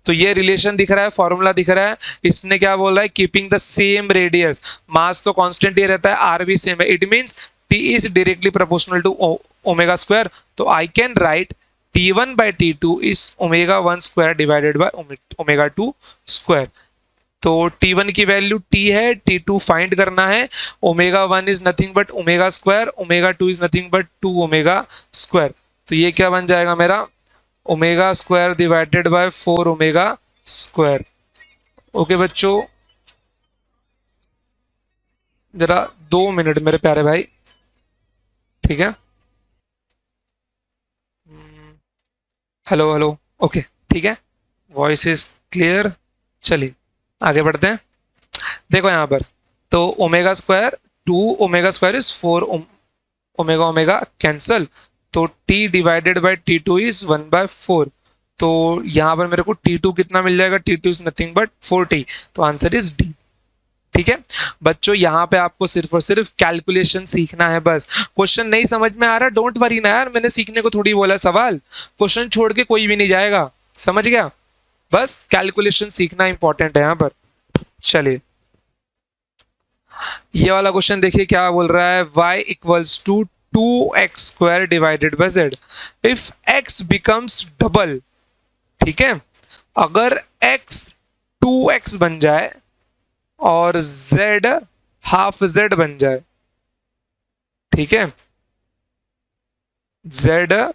तो ये रिलेशन दिख रहा है, फॉर्मूला दिख रहा है, इसने क्या बोला है, keeping the same radius, mass तो कांस्टेंट ही रहता है, आर भी सेम है, it means T is directly proportional to omega square. तो I can write T1/T2 is ω1 square divided by ω2 square. तो T1 की वैल्यू T है, T2 फाइंड करना है, ω1 is nothing but omega square, ω2 is nothing but 2 omega square. तो ये क्या बन जाएगा मेरा, omega square divided by 4 omega square. Okay बच्चों, जरा 2 मिनट मेरे प्यारे भाई, ठीक है। हेलो हेलो, ओके ठीक है, वॉइस इज क्लियर। चलिए आगे बढ़ते हैं। देखो यहाँ पर, तो omega square 2 omega square is 4 omega omega cancel, तो T divided by T2 is 1/4। तो यहाँ पर मेरे को T2 कितना मिल जाएगा, T2 is nothing but 4T, तो आंसर इज D। ठीक है बच्चों, यहाँ पे आपको सिर्फ और सिर्फ कैलकुलेशन सीखना है बस। क्वेश्चन नहीं समझ में आ रहा, डोंट वरी ना यार, मैंने सीखने को थोड़ी बोला सवाल, क्वेश्चन छोड़ के कोई भी नहीं जाएगा, समझ गया, बस कैलकुलेशन सीखना इंपॉर्टेंट है यहाँ पर। चलिए ये वाला क्वेश्चन देखिए क्या बोल रहा है, y equals to 2x square divided by z, if x becomes double, ठीक है, अगर x 2x बन जाए और z हाफ z बन जाए, ठीक है, z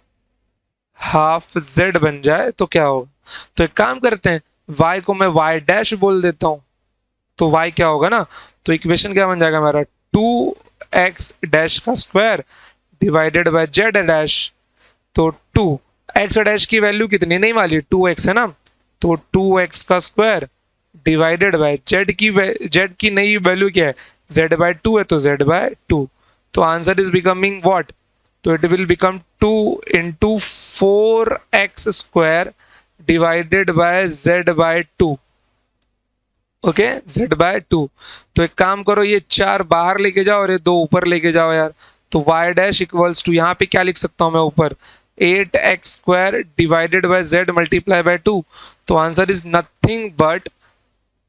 हाफ z बन जाए तो क्या होगा, तो एक काम करते हैं, y को मैं y डैश बोल देता हूं, तो y क्या होगा ना, तो इक्वेशन क्या बन जाएगा हमारा, 2x डैश का square divided by z dash, तो 2x डैश की वैल्यू कितनी नहीं वाली 2x है ना, तो 2x का स्क्वायर डिवाइडेड बाय z की नई वैल्यू क्या है, z/2 है, तो z/2, तो आंसर इज बिकमिंग व्हाट, तो it will become 2 into 4x square divided bye z/2। Okay, z/2। तो एक काम करो, ये 4 बाहर लेके जाओ और ये 2 ऊपर लेके जाओ यार, तो y डैश इक्वल्स टू, यहाँ पे क्या लिख सकता हूँ मैं ऊपर, 8x square divided by z multiply by 2, तो आंसर इज नथिंग बट,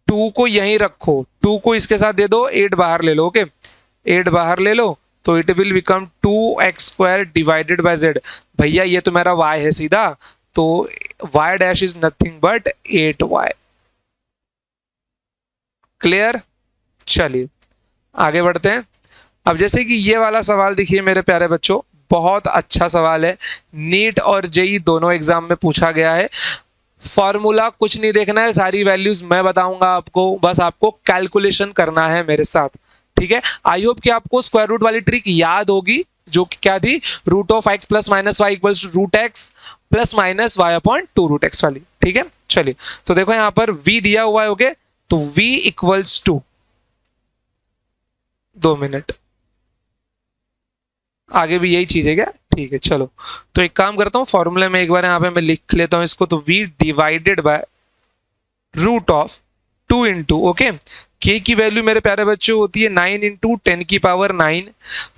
2 को यहीं रखो, 2 को इसके साथ दे दो, 8 बाहर ले लो, ओके 8 बाहर ले लो, तो it will become 2x square divided by z। भैया ये तो मेरा y है सीधा, तो y dash is nothing but 8y। Clear. चलिए आगे बढ़ते हैं। अब जैसे कि ये वाला सवाल देखिए मेरे प्यारे बच्चों, बहुत अच्छा सवाल है, नीट और जेई दोनों एग्जाम में पूछा गया है। फॉर्मूला कुछ नहीं देखना है, सारी वैल्यूज मैं बताऊंगा आपको, बस आपको कैलकुलेशन करना है मेरे साथ, ठीक है। आई होप कि आपको स्क्वायर रूट वाली ट्रिक याद होगी, जो कि क्या थी, root of x plus minus y equals root x plus minus y upon two root x वाली, ठीक है। चलिए तो देखो यहां पर v दिया हुआ है, ओके, तो v इक्वल्स टू, 2 मिनट, आगे भी यही चीज है क्या, ठीक है। चलो तो एक काम करता हूँ, फॉर्मूले में एक बार यहाँ पे मैं लिख लेता हूँ इसको, तो v divided by root of 2 into, okay, k की वैल्यू मेरे प्यारे बच्चों होती है 9 इंटू 10⁻9।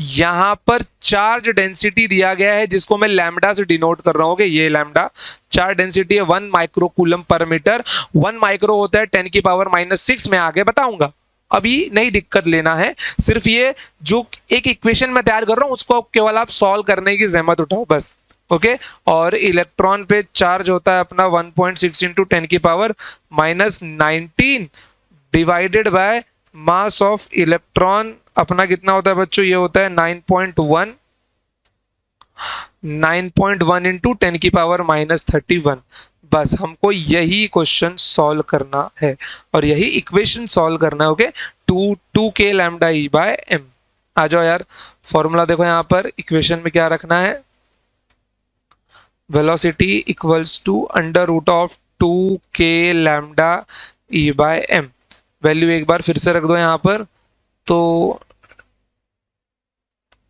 यहां पर चार्ज डेंसिटी दिया गया है जिसको मैं लैम्डा से डिनोट कर रहा हूँ, ये लैम्डा चार्ज डेंसिटी है 1 माइक्रो कूलम पर मीटर। 1 माइक्रो होता है 10⁻6, मैं आगे बताऊंगा, अभी नहीं दिक्कत लेना है, सिर्फ ये जो एक इक्वेशन में तैयार कर रहा हूं उसको केवल आप सॉल्व करने की जहमत उठाओ बस, ओके। और इलेक्ट्रॉन पे चार्ज होता है अपना 1.6 into 10⁻19 divided by mass of electron अपना कितना होता है बच्चों, ये होता है 9.1 इंटू 10⁻31। बस हमको यही क्वेश्चन सॉल्व करना है और यही इक्वेशन सॉल्व करना है, okay. 2 k lambda e by m. आ जाओ यार, फॉर्मूला देखो यहाँ पर इक्वेशन में क्या रखना है, velocity equals to under root of 2 k lambda e by m. Value एक बार फिर से रख दो यहाँ पर, तो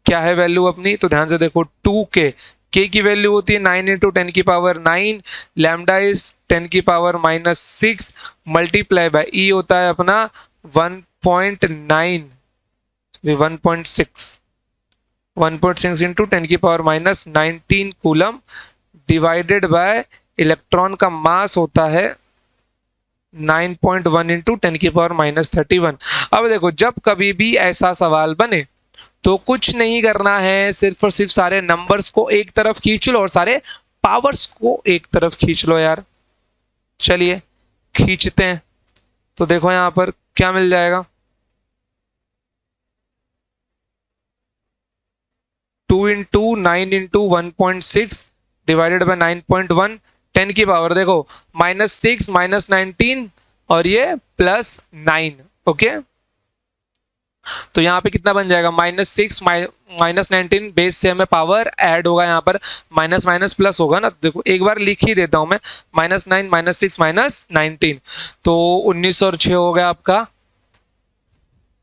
क्या है वैल्यू अपनी, तो ध्यान से देखो 2k की वैल्यू होती है 9 into 10⁻9, lambda is 10⁻6 multiply by e होता है अपना 1.9, 1.6 into 10⁻19 coulomb divided by electron का मास होता है 9.1 इंटू 10⁻31। अब देखो जब कभी भी ऐसा सवाल बने तो कुछ नहीं करना है, सिर्फ और सिर्फ सारे नंबर्स को एक तरफ खींच लो और सारे पावर्स को एक तरफ खींच लो यार। चलिए खींचते हैं, तो देखो यहां पर क्या मिल जाएगा, 2 इंटू 9 इंटू 1.6 डिवाइडेड बाय 9.1, 10 की पावर देखो -6 -19 और ये +9, ओके। तो यहाँ पे कितना बन जाएगा, -6 -19, बेस से हमें पावर ऐड होगा, यहाँ पर माइनस माइनस प्लस होगा ना, देखो एक बार लिख ही देता हूं मैं, -9 -6 -19, तो 19 और 6 हो गया आपका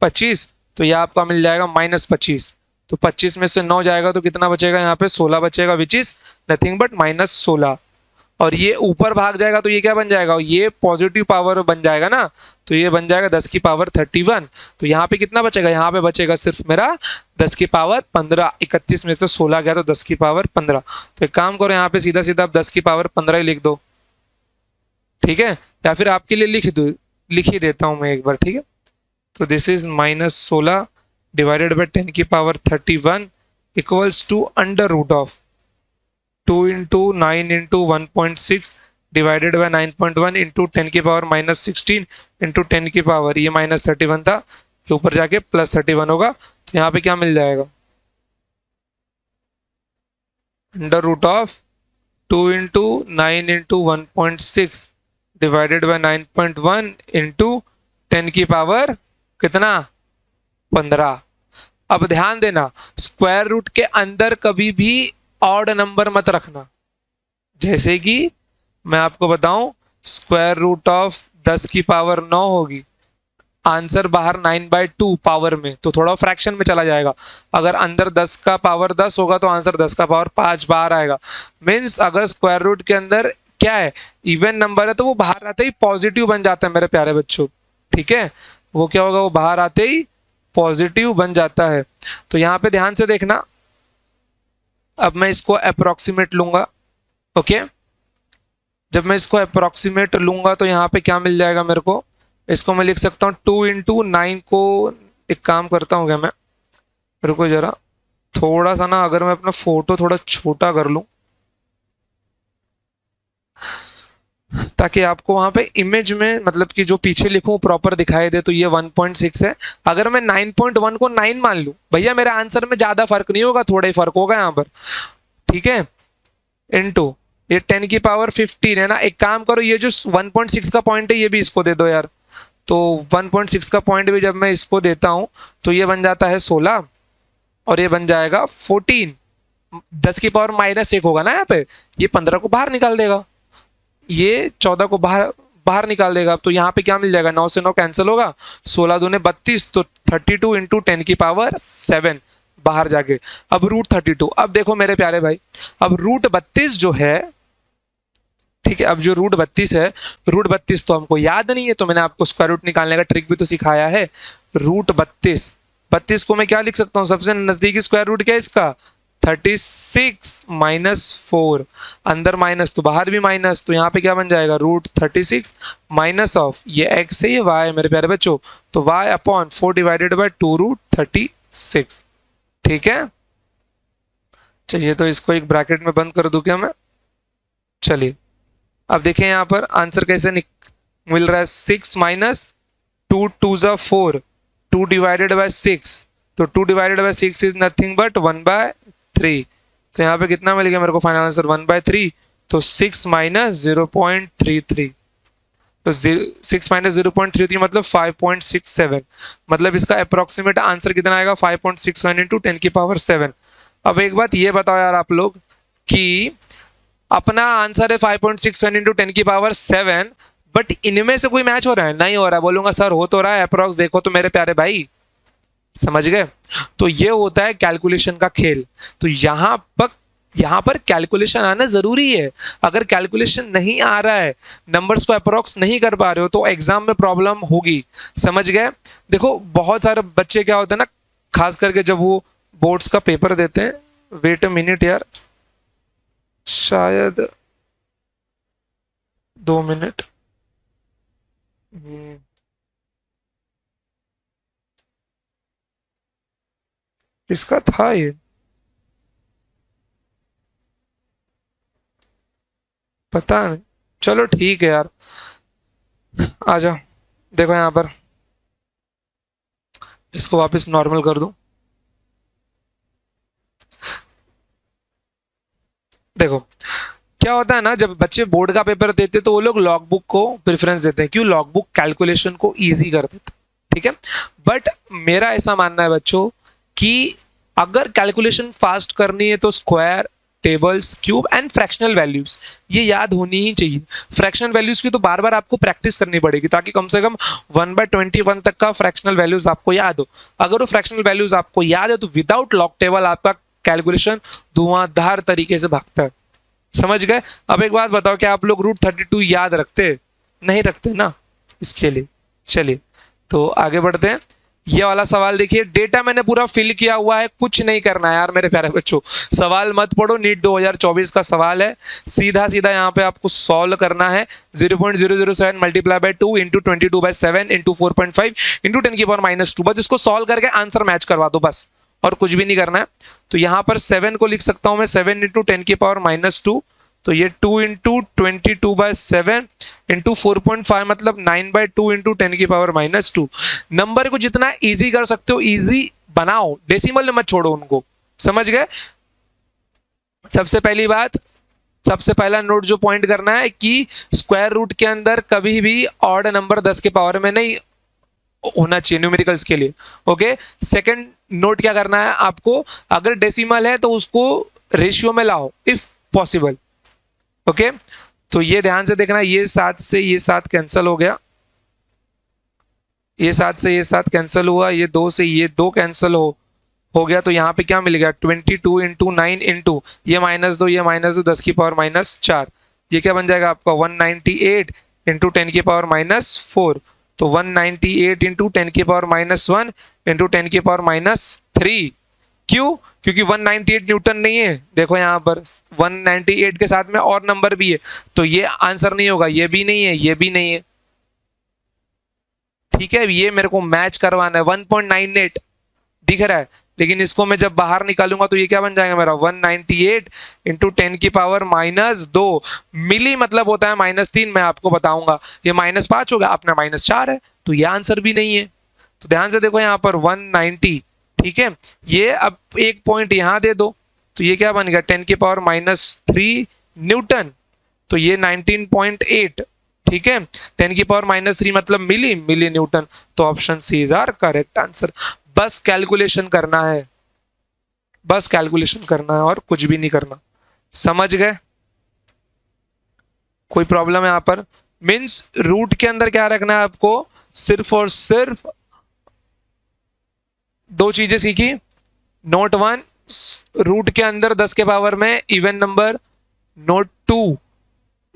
25, तो यह आपका मिल जाएगा -25। तो 25 में से 9 जाएगा तो कितना बचेगा, यहाँ पे 16 बचेगा, विच इज नथिंग बट -16। और ये ऊपर भाग जाएगा तो ये क्या बन जाएगा, ये पॉजिटिव पावर बन जाएगा ना, तो ये बन जाएगा 10⁻31। तो यहाँ पे कितना बचेगा, यहाँ पे बचेगा सिर्फ मेरा 10⁻15। 31 में से 16 गया तो 10⁻15। तो एक काम करो, यहाँ पे सीधा सीधा आप 10⁻15 ही लिख दो, ठीक है, या फिर आपके लिए लिख ही देता हूँ मैं एक बार, ठीक है। तो this is -16 divided by 10⁻31 equals to under root of 2 into 9 into 1.6 divided by 9.1 into 10⁻16 into 10 की पावर, ये -31 था, ये ऊपर जाके +31 होगा, तो यहाँ पे क्या मिल जाएगा, under root of 2 into 9 into 1.6 divided by 9.1 into 10 की पावर कितना, 15। अब ध्यान देना, स्क्वायर रूट के अंदर कभी भी ऑड नंबर मत रखना, जैसे कि मैं आपको बताऊं, स्क्वायर रूट ऑफ 10 की पावर 9 होगी, आंसर बाहर 9/2 पावर में, तो थोड़ा फ्रैक्शन में चला जाएगा। अगर अंदर 10 का पावर 10 होगा तो आंसर 10 का पावर 5 बाहर आएगा। मीन्स अगर स्क्वायर रूट के अंदर क्या है, इवन नंबर है, तो वो बाहर आते ही पॉजिटिव बन जाता है मेरे प्यारे बच्चों, ठीक है। वो क्या होगा, वो बाहर आते ही पॉजिटिव बन जाता है। तो यहाँ पे ध्यान से देखना, अब मैं इसको अप्रोक्सीमेट लूंगा, ओके। जब मैं इसको अप्रोक्सीमेट लूंगा तो यहाँ पे क्या मिल जाएगा मेरे को, इसको मैं लिख सकता हूँ 2 इंटू 9 को, एक काम करता हूँ क्या मैं, रुको जरा, थोड़ा सा ना, अगर मैं अपना फोटो थोड़ा छोटा कर लूं, ताकि आपको वहां पे इमेज में मतलब कि जो पीछे लिखूं प्रॉपर दिखाई दे। तो ये 1.6 है। अगर मैं 9.1 को 9 मान लूं, भैया मेरे आंसर में ज्यादा फर्क नहीं होगा, थोड़ा ही फर्क होगा यहाँ पर, ठीक है। इनटू ये 10 की पावर 15 है ना। एक काम करो, ये जो 1.6 का पॉइंट है ये भी इसको दे दो यार। तो 1.6 का पॉइंट भी जब मैं इसको देता हूं तो ये बन जाता है 16 और ये बन जाएगा 14। 10 की पावर -1 होगा ना यहाँ पे, ये 15 को बाहर निकाल देगा, ये 14 को बाहर बाहर निकाल देगा। तो यहाँ पे क्या मिल जाएगा, 9 से 9 कैंसिल होगा, 16 दूने 32, तो 32 इंटू 10 की पावर 7 बाहर जाके। अब √32, अब देखो मेरे प्यारे भाई, अब √32 जो है, ठीक है, अब जो √32 है, √32 तो हमको याद नहीं है, तो मैंने आपको स्क्वायर रूट निकालने का ट्रिक भी तो सिखाया है। √32, 32 को मैं क्या लिख सकता हूँ, सबसे नजदीकी स्क्वायर रूट क्या है इसका, 36 -4, अंदर माइनस तो बाहर भी माइनस, तो यहाँ पे क्या बन जाएगा, √36 माइनस ऑफ ये x है ये y है मेरे प्यारे बच्चों, तो y अपॉन 4 डिवाइडेड बाय 2√36, ठीक है। चलिए तो इसको एक ब्रैकेट में बंद कर दूं क्या मैं। चलिए अब देखें यहाँ पर आंसर कैसे मिल रहा है, 6 माइनस 2 2 ज़ा 4, 2 डिवाइडेड बाय 6, तो 2 divided bye 6 is nothing but 1/3। तो यहाँ पे कितना मिल गया मेरे को फाइनल आंसर, 1/3। तो 6 माइनस 0.33, तो 6 माइनस 0.33 मतलब 5.67, मतलब इसका अप्रोक्सीमेट आंसर कितना आएगा, 5.61 इंटू 10 की पावर 7। अब एक बात ये बताओ यार आप लोग कि अपना आंसर है 5.61 इंटू 10 की पावर 7, बट इनमें से कोई मैच हो रहा है, नहीं हो रहा है। बोलूंगा सर हो तो रहा है, अप्रोक्स देखो तो मेरे प्यारे भाई, समझ गए। तो ये होता है कैलकुलेशन का खेल। तो यहाँ पर कैलकुलेशन आना जरूरी है। अगर कैलकुलेशन नहीं आ रहा है, नंबर्स को अप्रोक्स नहीं कर पा रहे हो, तो एग्जाम में प्रॉब्लम होगी, समझ गए। देखो बहुत सारे बच्चे क्या होते हैं ना, खास करके जब वो बोर्ड्स का पेपर देते हैं, वेट अ मिनट यार, शायद 2 मिनट। किसका था ये, पता नहीं, चलो ठीक है यार, आ जाओ। देखो यहाँ पर इसको वापस नॉर्मल कर दूं। देखो क्या होता है ना, जब बच्चे बोर्ड का पेपर देते तो वो लोग लॉग बुक को प्रेफरेंस देते हैं, क्यों, लॉग बुक कैलकुलेशन को इजी कर देता है, ठीक है। बट मेरा ऐसा मानना है बच्चों कि अगर कैलकुलेशन फास्ट करनी है तो square, tables, cube and fractional values ये याद होनी ही चाहिए। फ्रैक्शनल वैल्यूज की तो बार बार आपको प्रैक्टिस करनी पड़ेगी, ताकि कम से कम 1/21 तक का फ्रैक्शनल वैल्यूज आपको याद हो। अगर वो फ्रैक्शनल वैल्यूज आपको याद है तो विदाउट लॉग टेबल आपका कैलकुलेशन धुआंधार तरीके से भागता है, समझ गए। अब एक बात बताओ, क्या आप लोग √32 याद रखते, नहीं रखते ना, इसके लिए। चलिए तो आगे बढ़ते हैं। ये वाला सवाल देखिए, डेटा मैंने पूरा फिल किया हुआ है, कुछ नहीं करना है यार मेरे प्यारे बच्चों, सवाल मत पढ़ो, नीट 2024 का सवाल है, सीधा सीधा यहाँ पे आपको सॉल्व करना है। 0.007 multiply by 2 into 22/7 into 4.5 into 10 की पावर -2, बस इसको सॉल्व करके आंसर मैच करवा दो बस, और कुछ भी नहीं करना है। तो यहाँ पर 7 को लिख सकता हूँ मैं 7 इंटू 10 की पावर -2, तो ये 2 इंटू 22/7 इंटू 4.5 मतलब 9/2 इंटू 10 की पावर -2। नंबर को जितना इजी कर सकते हो इजी बनाओ, डेसिमल में मत छोड़ो उनको, समझ गए। सबसे पहली बात, सबसे पहला नोट जो पॉइंट करना है कि स्क्वायर रूट के अंदर कभी भी ऑड नंबर 10 के पावर में नहीं होना चाहिए न्यूमेरिकल्स के लिए, ओके। सेकंड नोट क्या करना है आपको, अगर डेसिमल है तो उसको रेशियो में लाओ इफ पॉसिबल, ओके। तो ये ध्यान से देखना, ये 7 से ये 7 कैंसिल हो गया, ये 7 से ये 7 कैंसिल हुआ, ये 2 से ये 2 कैंसिल हो गया। तो यहाँ पे क्या मिल गया, 22 इंटू 9 इंटू ये -2 ये -2 10 की पावर -4, ये क्या बन जाएगा आपका 198 इंटू 10 की पावर -4। तो 198 इंटू 10 की पावर -1 इंटू 10 की पावर -3, क्यों, क्योंकि 198 न्यूटन नहीं है, देखो यहाँ पर 198 के साथ में और नंबर भी है, तो ये आंसर नहीं होगा, ये भी नहीं है, ये भी नहीं है, ठीक है। ये मेरे को मैच करवाना है, 1.98 दिख रहा है, लेकिन इसको मैं जब बाहर निकालूंगा तो ये क्या बन जाएगा मेरा 198 इंटू 10⁻²2 मिली, मतलब होता है -3। मैं आपको बताऊंगा ये -5 हो गया, अपना -4 है, तो ये आंसर भी नहीं है। तो ध्यान से देखो यहाँ पर 190, ठीक है। ये अब एक पॉइंट यहाँ दे दो तो ये क्या बन गया 10⁻³ न्यूटन, तो ये 19.8, ठीक है। 10⁻³ मतलब मिली न्यूटन, तो option C is our correct answer. बस कैलकुलेशन करना है, बस कैलकुलेशन करना है और कुछ भी नहीं करना, समझ गए। कोई प्रॉब्लम है यहाँ पर? मीन्स रूट के अंदर क्या रखना है आपको, सिर्फ और सिर्फ दो चीजें सीखी। नोट 1, रूट के अंदर 10 के पावर में इवन नंबर। नोट 2,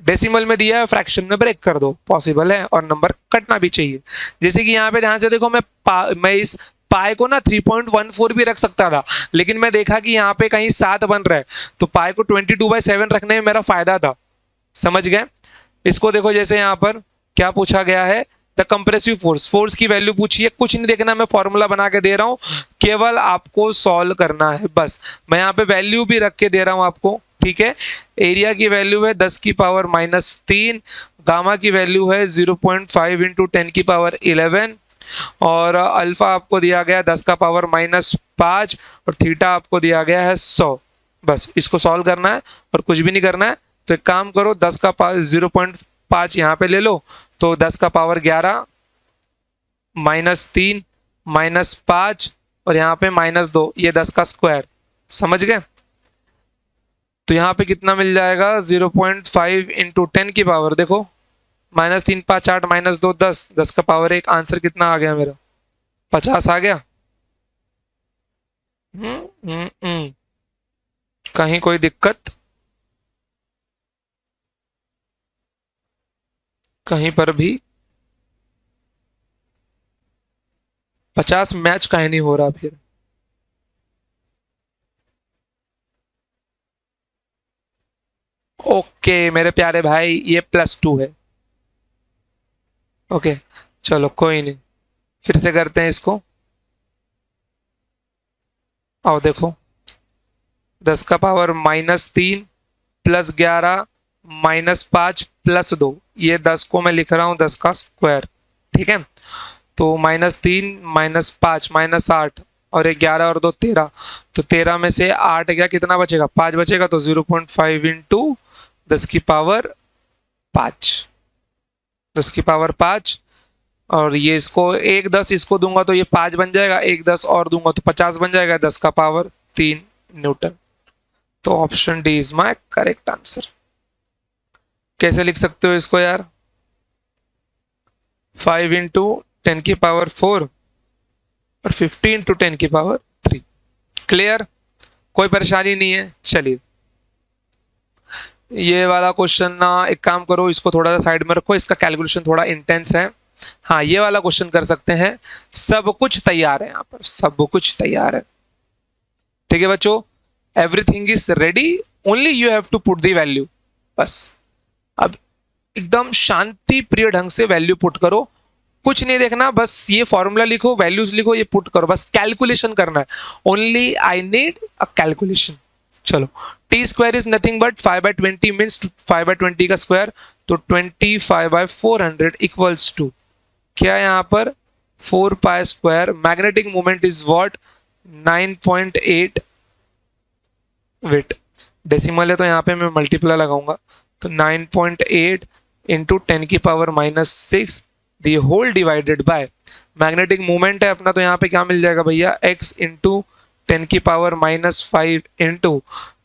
डेसिमल में दिया है, फ्रैक्शन में ब्रेक कर दो, पॉसिबल है और नंबर कटना भी चाहिए। जैसे कि यहाँ पे ध्यान से देखो, मैं इस पाई को ना 3.14 भी रख सकता था, लेकिन मैं देखा कि यहाँ पे कहीं 7 बन रहा है, तो पाई को 22/7 रखने में मेरा फायदा था, समझ गए। इसको देखो, जैसे यहाँ पर क्या पूछा गया है, द कंप्रेसिव फोर्स, फोर्स की वैल्यू पूछी है, कुछ नहीं देखना, मैं फॉर्मूला बना के दे रहा हूँ, केवल आपको सॉल्व करना है बस। मैं यहाँ पे वैल्यू भी रख के दे रहा हूँ आपको, ठीक है। एरिया की वैल्यू है 10⁻³ गामा की वैल्यू है 0.5 इंटू 10⁻11 और अल्फा आपको दिया गया 10⁻⁻5 और थीटा आपको दिया गया है 100। बस इसको सॉल्व करना है और कुछ भी नहीं करना है। तो एक काम करो, 0.5 यहाँ पे ले लो, तो 10⁻11 -3 -5 और यहाँ पे -2, ये 10 का स्क्वायर, समझ गए। तो यहाँ पे कितना मिल जाएगा 0.5 इंटू 10 की पावर, देखो -3 5 8 -2 10, 10⁻1, आंसर कितना आ गया मेरा 50 आ गया। कहीं कोई दिक्कत? कहीं पर भी 50 मैच कहीं नहीं हो रहा फिर? ओके मेरे प्यारे भाई, ये +2 है। ओके चलो कोई नहीं, फिर से करते हैं इसको। आओ देखो, 10⁻³ +11 -5 +2, ये 10 को मैं लिख रहा हूँ 10 का स्क्वायर, ठीक है। तो -3 -5 -8 और 11 और 2 13, तो 13 में से 8 गया, कितना बचेगा 5 बचेगा, तो 0.5 इंटू 10⁻5, 10⁻5 और ये इसको 1 10 इसको दूंगा तो ये 5 बन जाएगा, 1 10 और दूंगा तो 50 बन जाएगा, 10⁻3 न्यूटन। तो option D is my correct answer. कैसे लिख सकते हो इसको यार, 5 इंटू 10⁻4 और 50 इंटू 10⁻3। क्लियर, कोई परेशानी नहीं है। चलिए ये वाला क्वेश्चन ना, एक काम करो, इसको थोड़ा सा साइड में रखो, इसका कैलकुलेशन थोड़ा इंटेंस है। हाँ ये वाला क्वेश्चन कर सकते हैं। सब कुछ तैयार है यहाँ पर, सब कुछ तैयार है, ठीक है बच्चों। Everything is ready, only you have to put the value. बस अब एकदम शांति प्रिय ढंग से वैल्यू पुट करो, कुछ नहीं देखना, बस ये फॉर्मूला लिखो, वैल्यूज लिखो, ये पुट करो, बस कैलकुलेशन करना है। Only I need a calculation. चलो, t² is nothing but 5/20 means 5/20 का स्क्वायर, तो 25/400 इक्वल्स टू क्या है यहाँ पर 4π²। Magnetic moment is what 9.8 weight, decimal है तो यहाँ पे मैं मल्टीप्लाई लगाऊंगा, तो 9.8 into 10⁻⁻6 the whole divided by magnetic movement है अपना, तो यहाँ पे क्या मिल जाएगा भैया x इंटू 10⁻⁻5 इंटू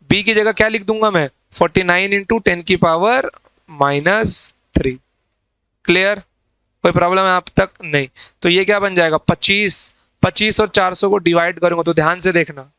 बी की जगह क्या लिख दूंगा मैं 49 इंटू 10⁻⁻3। क्लियर, कोई प्रॉब्लम है आप तक? नहीं। तो ये क्या बन जाएगा 25 और 400 को डिवाइड करूंगा तो ध्यान से देखना,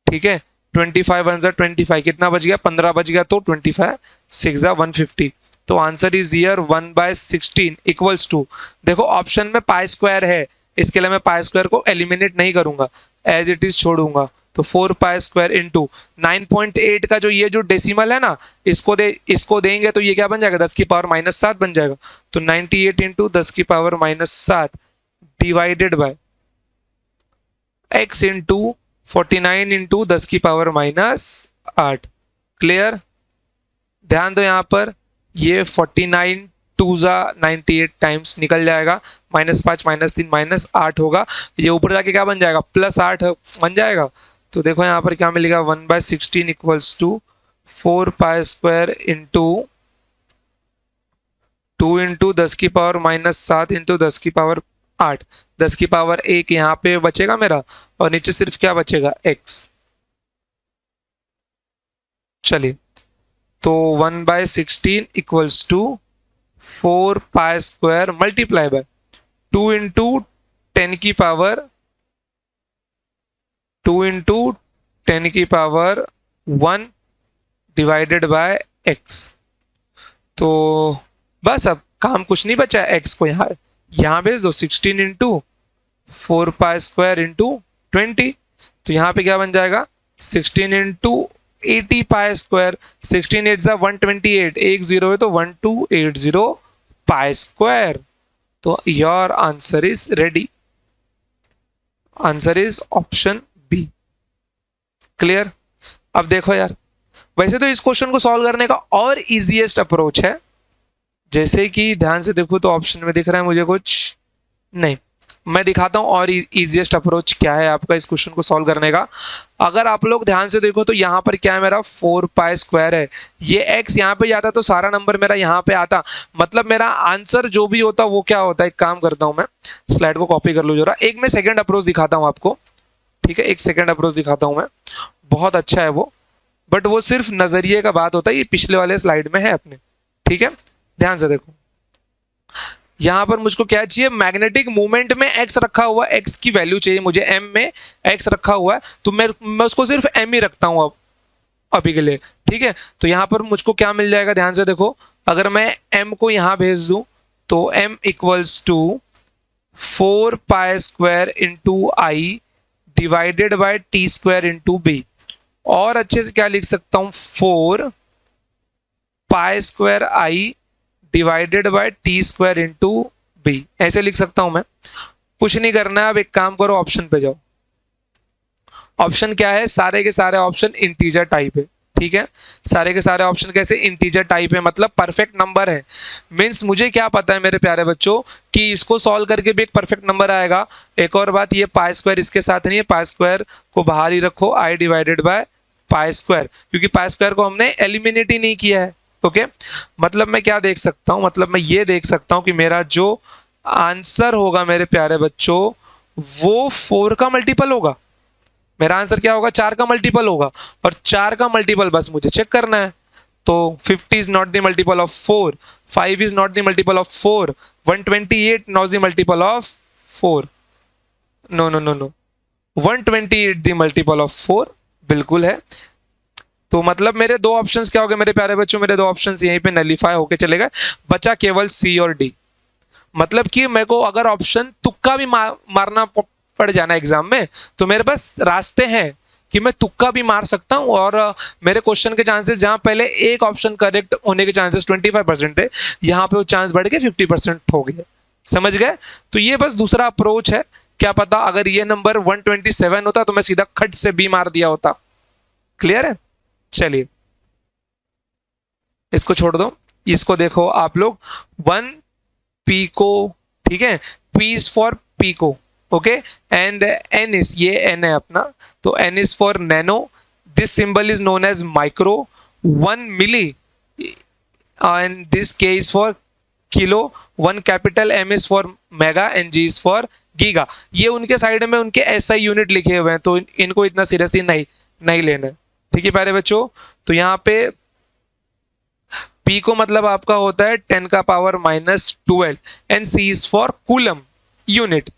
ठीक है। 25 1 25, कितना बच गया 15 बच गया, तो 25 6 150, तो answer is here 1/16 equals to, देखो ऑप्शन में π² है, इसके लिए मैं π² को एलिमिनेट नहीं करूंगा, एज इट इज छोड़ूंगा, तो 4π² इंटू 9.8 का जो ये जो डेसिमल है ना, इसको देंगे तो ये क्या बन जाएगा 10⁻⁻7 बन जाएगा, तो 98 into 10⁻⁻7 divided by x into 49 into 10 की पावर माइनस 8। क्लियर? ध्यान दो यहाँ पर, ये 49 टू जा 98 टाइम्स निकल जाएगा, -5 -3 -8 होगा, ये ऊपर जाके क्या बन जाएगा, +8 बन जाएगा। तो देखो यहाँ पर क्या मिलेगा, 1/16 equals to 4 pi square into 2 into 10 की पावर -7 इंटू 10 की पावर 8। 10 की पावर 1 यहाँ पे बचेगा मेरा, और नीचे सिर्फ क्या बचेगा, x। चलिए, तो 1/16 equals to 4 pi square multiply by 2 into 10 की पावर 10 की पावर 1 डिवाइडेड बाय x। तो बस अब काम कुछ नहीं बचा, x को यहाँ भेज दो, 16 इंटू 4 पाई स्क्वायर इंटू 20। तो यहाँ पे क्या बन जाएगा, 16 इंटू 80 पाई स्क्वायर, 16 8 जा 128, एक जीरो है तो 1280 पाई स्क्वायर। तो your answer is ready, answer is option B. Clear? अब देखो यार, वैसे तो इस क्वेश्चन को सॉल्व करने का और इजीएस्ट अप्रोच है, जैसे कि ध्यान से देखो तो ऑप्शन में दिख रहा है मुझे कुछ नहीं, मैं दिखाता हूं और इजीएस्ट अप्रोच क्या है आपका इस क्वेश्चन को सॉल्व करने का। अगर आप लोग ध्यान से देखो तो यहाँ पर क्या है, मेरा 4 पाई स्क्वायर है, ये x यहाँ पे जाता तो सारा नंबर मेरा यहाँ पे आता, मतलब मेरा आंसर जो भी होता वो क्या होता है। एक काम करता हूँ, मैं स्लाइड को कॉपी कर लूँ जरा, एक मैं सेकेंड अप्रोच दिखाता हूँ आपको, ठीक है, एक सेकेंड अप्रोच दिखाता हूँ मैं, बहुत अच्छा है वो, बट वो सिर्फ नजरिए का बात होता है, ये पिछले वाले स्लाइड में है अपने, ठीक है। ध्यान से देखो, यहां पर मुझको क्या चाहिए, मैग्नेटिक मूवमेंट में x रखा हुआ, x की वैल्यू चाहिए मुझे, m में x रखा हुआ है, तो मैं उसको सिर्फ m ही रखता हूं अब अभी के लिए, ठीक है। तो यहां पर मुझको क्या मिल जाएगा, ध्यान से देखो, अगर मैं m को यहां भेज दूं तो m equals to 4 pi square into I divided by T square into B, और अच्छे से क्या लिख सकता हूं, 4 pi square I divided by T square into B, ऐसे लिख सकता हूं मैं। कुछ नहीं करना है, अब एक काम करो, ऑप्शन पे जाओ। ऑप्शन क्या है, सारे के सारे ऑप्शन इंटीजर टाइप है, ठीक है, सारे के सारे ऑप्शन कैसे, इंटीजर टाइप है, मतलब परफेक्ट नंबर है। मीन्स मुझे क्या पता है मेरे प्यारे बच्चों कि इसको सॉल्व करके भी एक परफेक्ट नंबर आएगा। एक और बात, ये पाई स्क्वायर इसके साथ नहीं है, पाई स्क्वायर को बाहर ही रखो, आई डिवाइडेड बाय पाई स्क्वायर, क्योंकि पाई स्क्वायर को हमने एलिमिनेट ही नहीं किया है। ओके, मतलब मैं क्या देख सकता हूं, मतलब मैं ये देख सकता हूं कि मेरा जो आंसर होगा मेरे प्यारे बच्चों वो 4 का मल्टीपल होगा। मेरा आंसर क्या होगा, 4 का मल्टीपल होगा, और 4 का मल्टीपल बस मुझे चेक करना है। तो 50 is not the multiple of 4, 5 is not the multiple of 4, 128 not the multiple of 4, no no no no, 128 the multiple of 4 बिल्कुल है। तो मतलब मेरे दो ऑप्शंस क्या हो गए मेरे प्यारे बच्चों, मेरे दो ऑप्शंस यहीं पे नलीफाई होके चले गए, बचा केवल सी और डी। मतलब कि मेरे को अगर ऑप्शन तुक्का भी मारना पड़ जाना एग्जाम में, तो मेरे पास रास्ते हैं कि मैं तुक्का भी मार सकता हूं, और मेरे क्वेश्चन के चांसेस जहां पहले एक ऑप्शन करेक्ट होने के चांसेस 25% है, यहाँ पे वो चांस बढ़ के 50% हो गए। समझ गए? तो ये बस दूसरा अप्रोच है, क्या पता अगर ये नंबर 127 होता तो मैं सीधा खट से बी मार दिया होता। क्लियर है? चलिए इसको छोड़ दो, इसको देखो आप लोग, 1 पीको, ठीक है, P is for pico, okay, and N is, ये एन है अपना, तो N is for nano, this symbol is known as micro, 1 milli, and this K is for kilo, 1 capital, M is for mega, and G is for giga. ये उनके side में उनके SI unit लिखे हुए हैं, तो इनको इतना सीरियसली नहीं लेना है, ठीक है प्यारे बच्चों। तो यहाँ पे P को मतलब आपका होता है 10 का power -12, and C is for coulomb unit.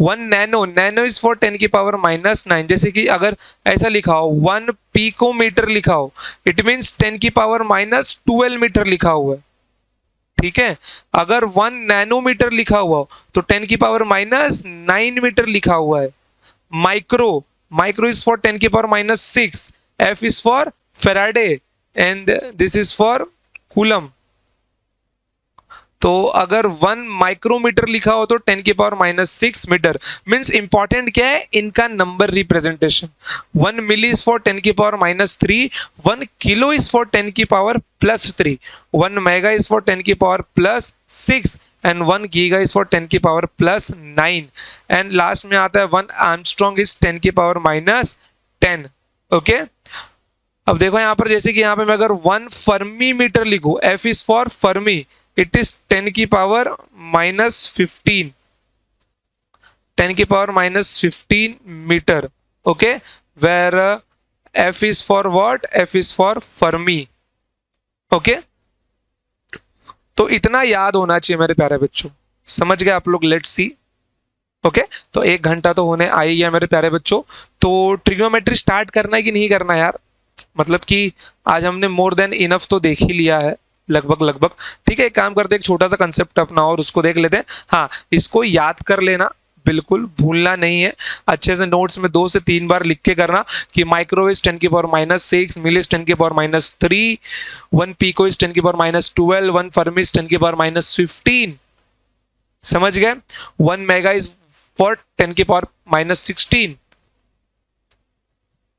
1 nano, nano is for 10 की पावर -9, जैसे कि अगर ऐसा लिखा हो 1 पिकोमीटर लिखा हो, इट मीन्स 10 की पावर -12 मीटर लिखा हुआ है, ठीक है। अगर 1 नैनोमीटर लिखा हुआ हो तो 10 की पावर -9 मीटर लिखा हुआ है। माइक्रो, माइक्रो इज फॉर 10 की power -6, F is for Faraday, and this is for Coulomb। तो अगर 1 माइक्रोमीटर लिखा हो तो 10⁻⁻6 मीटर। मीन्स इंपॉर्टेंट क्या है, इनका number representation. 1 milli is for 10⁻3, 1 kilo is for 10⁻+3, 1 mega is for 10⁻+6 and 1 giga is for 10⁻+9 and last में आता है 1 आर्मस्ट्रॉन्ग इज 10⁻10। ओके, अब देखो यहाँ पर, जैसे कि यहाँ पे मैं अगर 1 फर्मी मीटर लिखूं, F is for fermi, it is 10⁻⁻15, 10⁻⁻15 metre. Okay, where F is for what, F is for fermi. Okay, तो इतना याद होना चाहिए मेरे प्यारे बच्चों, समझ गए आप लोग? Let's see. ओके, तो 1 घंटा तो होने आ ही गया मेरे प्यारे बच्चों। तो ट्रिग्नोमेट्री स्टार्ट करना है कि नहीं करना यार? मतलब कि आज हमने मोर देन इनफ तो देख ही लिया है, लगभग लगभग। ठीक है, एक काम करते हैं, एक छोटा सा कंसेप्ट अपना और उसको देख लेते हैं। हाँ, इसको याद कर लेना, बिल्कुल भूलना नहीं है। अच्छे से नोट्स में 2 से 3 बार लिख के करना कि microwave 10⁻⁻6, milli 10⁻⁻3, 1 pico is 10⁻⁻12, 1 fermi is 10⁻⁻15। समझ गए? 1 mega is for 10⁻⁻16,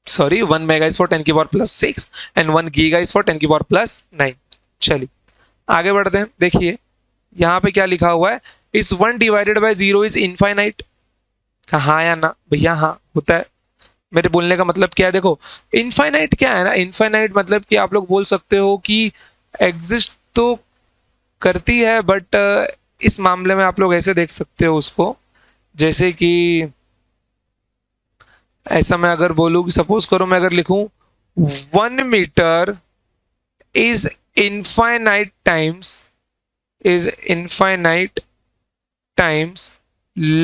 sorry 1 mega is for 10⁻+6 and 1 giga is for 10⁻+9। चलिए आगे बढ़ते हैं। देखिए यहाँ पे क्या लिखा हुआ है, इस 1 डिवाइडेड बाय 0 इज इनफाइनाइट। हाँ या ना भैया? हाँ होता है। मेरे बोलने का मतलब क्या है, देखो इनफाइनाइट क्या है ना, इनफाइनाइट मतलब कि आप लोग बोल सकते हो कि एग्जिस्ट तो करती है, बट इस मामले में आप लोग ऐसे देख सकते हो उसको, जैसे कि ऐसा मैं अगर बोलूँ कि सपोज करो मैं अगर लिखूं 1 metre is infinite times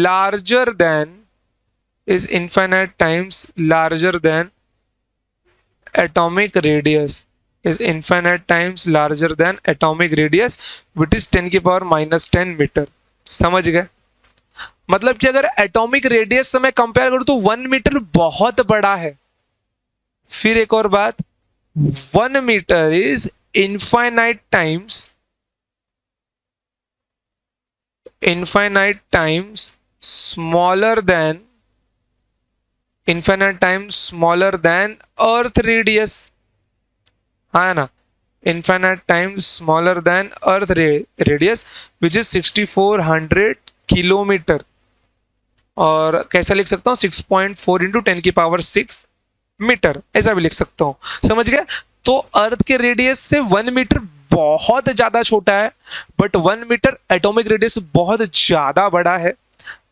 larger than is infinite times larger than atomic radius is infinite times larger than atomic radius which is 10⁻⁻10 metre. समझ गए? मतलब कि अगर एटॉमिक रेडियस से मैं कंपेयर करूं तो 1 मीटर बहुत बड़ा है। फिर एक और बात, 1 metre is infinite times smaller than infinite times smaller than earth radius। हाँ ना, infinite times smaller than earth radius which is 6400 kilometre. और कैसा लिख सकता हूँ, 6.4 इंटू 10⁻6 मीटर, ऐसा भी लिख सकता हूँ। समझ गए? तो अर्थ के रेडियस से 1 मीटर बहुत ज्यादा छोटा है, बट 1 मीटर एटॉमिक रेडियस बहुत ज्यादा बड़ा है।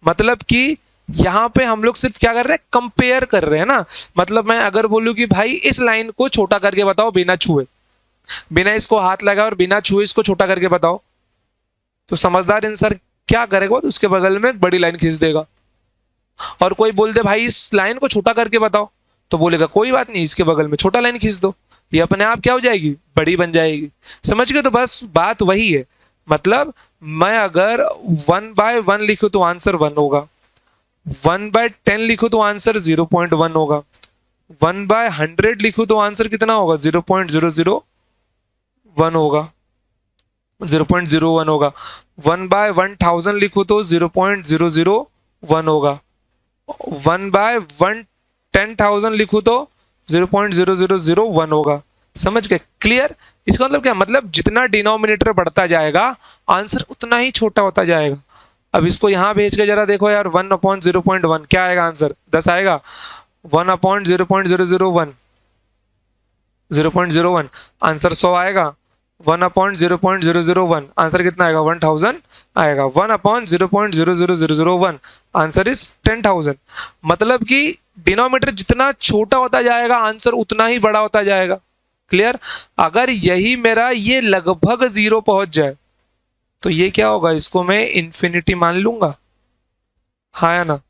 मतलब कि यहाँ पे हम लोग सिर्फ क्या कर रहे हैं, कंपेयर कर रहे हैं ना। मतलब मैं अगर बोलूँ कि भाई इस लाइन को छोटा करके बताओ बिना छुए, बिना इसको हाथ लगाए और बिना छुए इसको छोटा करके बताओ, तो समझदार इंसान क्या करेगा, तो उसके बगल में बड़ी लाइन खींच देगा। और कोई बोल दे भाई इस लाइन को छोटा करके बताओ, तो बोलेगा कोई बात नहीं, इसके बगल में छोटा लाइन खींच दो, ये अपने आप क्या हो जाएगी, बड़ी बन जाएगी। समझ गए? तो बस बात वही है। मतलब मैं अगर 1/1 लिखूं तो आंसर 1 होगा, 1/10 लिखूं तो आंसर 0.1 होगा, 1/100 लिखूं तो आंसर कितना होगा, 0.001 होगा, 0.01 होगा। 1/1000 लिखूं तो 0.001 होगा, 1/10,000 लिखूं तो 0.0001 होगा। समझ गए? क्लियर? इसका मतलब क्या, मतलब जितना डिनोमिनेटर बढ़ता जाएगा आंसर उतना ही छोटा होता जाएगा। अब इसको यहां भेज के जरा देखो यार, 1/0.1 क्या आएगा आंसर, 10 आएगा। 1/0.001 0.01 आंसर 100 आएगा। 1/0.001 आंसर कितना आएगा, 1000 आएगा। 1/0.00001 आंसर इज 10,000। मतलब कि डिनोमिनेटर जितना छोटा होता जाएगा आंसर उतना ही बड़ा होता जाएगा। क्लियर? अगर यही मेरा ये लगभग 0 पहुंच जाए तो ये क्या होगा, इसको मैं इंफिनिटी मान लूंगा। हाँ या ना?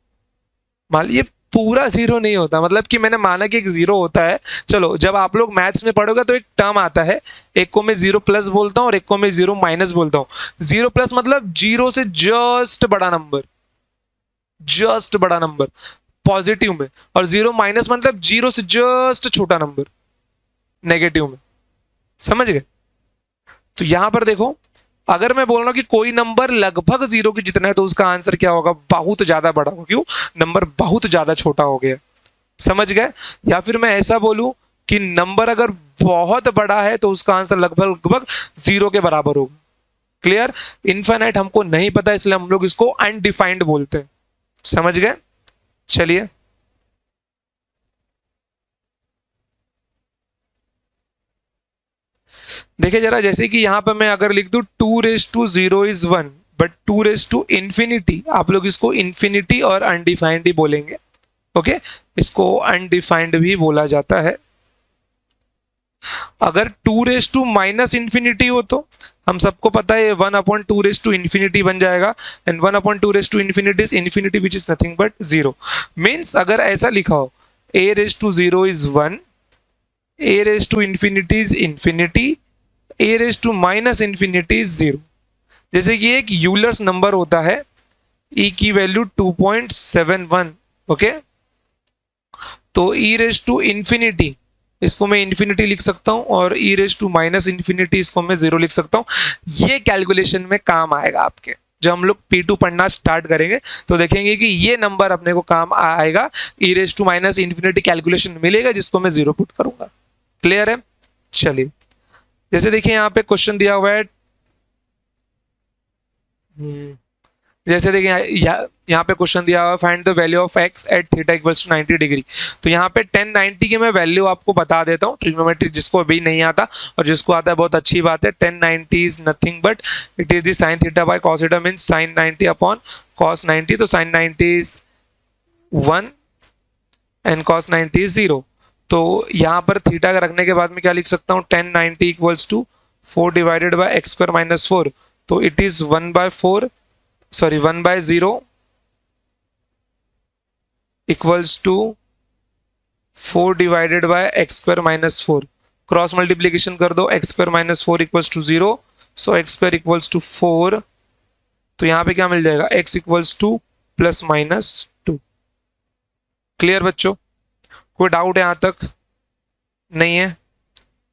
मान ये पूरा 0 नहीं होता, मतलब कि मैंने माना कि एक 0 होता है। चलो जब आप लोग मैथ्स में पढ़ोगे तो एक टर्म आता है, एक को मैं 0+ बोलता हूँ और एक को मैं 0- बोलता हूँ। 0+ मतलब 0 से जस्ट बड़ा नंबर, जस्ट बड़ा नंबर पॉजिटिव में, और 0- मतलब 0 से जस्ट छोटा नंबर नेगेटिव में। समझ गए? तो यहां पर देखो अगर मैं बोल रहा हूँ कि कोई नंबर लगभग जीरो के जितना है तो उसका आंसर क्या होगा, बहुत ज्यादा बड़ा होगा। क्यों? नंबर बहुत ज्यादा छोटा हो गया। समझ गए? या फिर मैं ऐसा बोलूं कि नंबर अगर बहुत बड़ा है तो उसका आंसर लगभग लगभग जीरो के बराबर होगा। क्लियर? इनफाइनाइट हमको नहीं पता, इसलिए हम लोग इसको अनडिफाइंड बोलते हैं। समझ गए? चलिए, देखिए जरा, जैसे कि यहां पर मैं अगर लिख दूं 2 raised to 0 is 1, but 2 raised to infinity, आप लोग इसको इन्फिनिटी और अनडिफाइंड ही बोलेंगे। ओके, इसको अनडिफाइंड भी बोला जाता है। अगर 2 raised to -infinity हो तो हम सबको पता है 1/2 raised to infinity बन जाएगा, and 1/2 raised to infinity is infinity which is nothing but zero. Means अगर ऐसा लिखा हो a raised to 0 is 1, a raised to infinity is infinity, a raised to -infinity is 0। जैसे कि एक यूलर्स नंबर होता है, e की वैल्यू 2.71। ओके, तो e रेज टू इंफिनिटी इसको मैं इंफिनिटी लिख सकता हूं, और e रेज टू -infinity इसको मैं जीरो लिख सकता हूं। ये कैलकुलेशन में काम आएगा आपके। जब हम लोग P2 पढ़ना स्टार्ट करेंगे तो देखेंगे कि ये नंबर अपने को काम आएगा। e raise to -infinity calculation मिलेगा जिसको मैं जीरो पुट करूंगा। क्लियर है? चलिए, जैसे देखिए यहाँ पे क्वेश्चन दिया हुआ है, जैसे देखिए यहाँ पे क्वेश्चन दिया हुआ है, find the value of x at theta equals to 90 degree. तो यहाँ पे 1090 की मैं वैल्यू आपको बता देता हूँ, ट्रिग्नोमेट्री जिसको अभी नहीं आता और जिसको आता है बहुत अच्छी बात है। 1090 is nothing but it is the sine theta by cos theta, means sine 90 upon cos 90। तो sine 90 is 1 and cos 90 is 0। तो यहाँ पर थीटा का रखने के बाद में क्या लिख सकता हूँ, 1090 equals to 4 divided by X square minus 4। तो it is 1/0 equals to 4 divided by X square minus 4। Cross multiplication कर दो, X square minus 4 equals to 0, so X square equals to 4। तो यहाँ पे क्या मिल जाएगा, x इक्वल्स टू +-2। क्लियर बच्चों? कोई डाउट है यहाँ तक? नहीं है?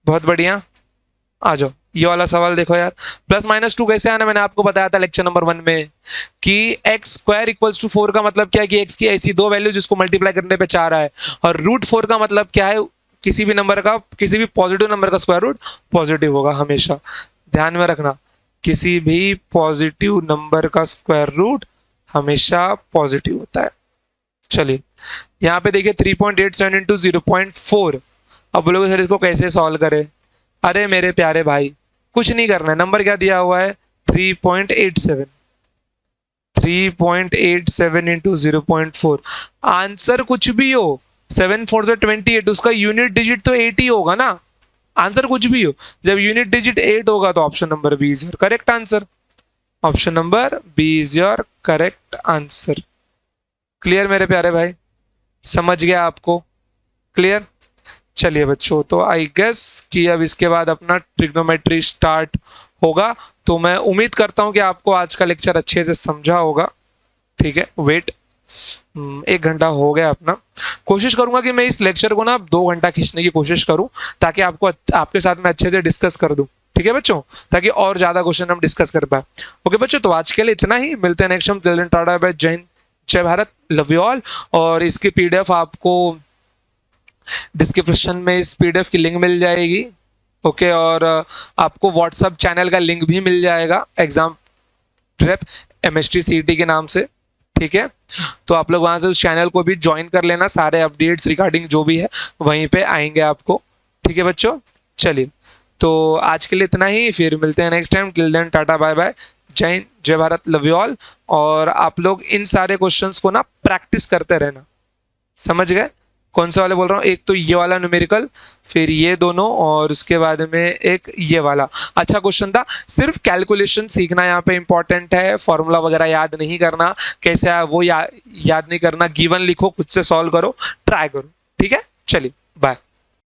बहुत बढ़िया, आ जाओ। ये वाला सवाल देखो यार, +-2 कैसे आना, मैंने आपको बताया था लेक्चर नंबर 1 में कि एक्स स्क्वायर इक्वल्स टू 4 का मतलब क्या है कि x की ऐसी दो वैल्यू जिसको मल्टीप्लाई करने पे 4 आए, और √4 का मतलब क्या है, किसी भी नंबर का, किसी भी पॉजिटिव नंबर का स्क्वायर रूट पॉजिटिव होगा हमेशा। ध्यान में रखना, किसी भी पॉजिटिव नंबर का स्क्वायर रूट हमेशा पॉजिटिव होता है। चलिए, यहाँ पे देखिए 3.87 इंटू 0.4। अब बोलोगे सर इसको कैसे सॉल्व करें? अरे मेरे प्यारे भाई, कुछ नहीं करना है। नंबर क्या दिया हुआ है, 3.87। 3.87 इंटू 0.4। आंसर कुछ भी हो, 7 4 से 28, उसका यूनिट डिजिट तो 8 ही होगा ना। आंसर कुछ भी हो, जब यूनिट डिजिट 8 होगा तो option number B is your correct answer. Option number B is your correct answer. Clear मेरे प्यारे भाई? समझ गया आपको? क्लियर? चलिए बच्चों, तो आई गेस कि अब इसके बाद अपना ट्रिग्नोमेट्री स्टार्ट होगा। तो मैं उम्मीद करता हूं कि आपको आज का लेक्चर अच्छे से समझा होगा। ठीक है, वेट, 1 घंटा हो गया अपना। कोशिश करूंगा कि मैं इस लेक्चर को ना 2 घंटा खींचने की कोशिश करूं, ताकि आपको आपके साथ में अच्छे से डिस्कस कर दूं। ठीक है बच्चों, ताकि और ज्यादा क्वेश्चन हम डिस्कस कर पाए। ओके बच्चों, तो आज के लिए इतना ही। मिलते हैं नेक्स्ट टाइम। टाटा बाय, जय हिंद, जय भारत, लव यू ऑल। और इसकी पीडीएफ आपको डिस्क्रिप्शन में इस पीडीएफ की लिंक मिल जाएगी। ओके, और आपको व्हाट्सएप चैनल का लिंक भी मिल जाएगा, एग्जाम प्रेप एमएसटी सीईटी के नाम से। ठीक है, तो आप लोग वहां से उस चैनल को भी ज्वाइन कर लेना। सारे अपडेट्स रिगार्डिंग जो भी है वहीं पे आएंगे आपको। ठीक है बच्चों, चलिए, तो आज के लिए इतना ही। फिर मिलते हैं next time. Till then tata bye bye, जय हिंद, जय भारत, लव यू ऑल। और आप लोग इन सारे क्वेश्चंस को ना प्रैक्टिस करते रहना। समझ गए? कौन से वाले बोल रहा हूँ? एक तो ये वाला न्यूमेरिकल, फिर ये दोनों, और उसके बाद में एक ये वाला। अच्छा क्वेश्चन था, सिर्फ कैलकुलेशन सीखना यहाँ पे इंपॉर्टेंट है। फॉर्मूला वगैरह याद नहीं करना, कैसे है वो याद नहीं करना। गिवन लिखो, खुद से सॉल्व करो, ट्राई करो। ठीक है, चलिए बाय।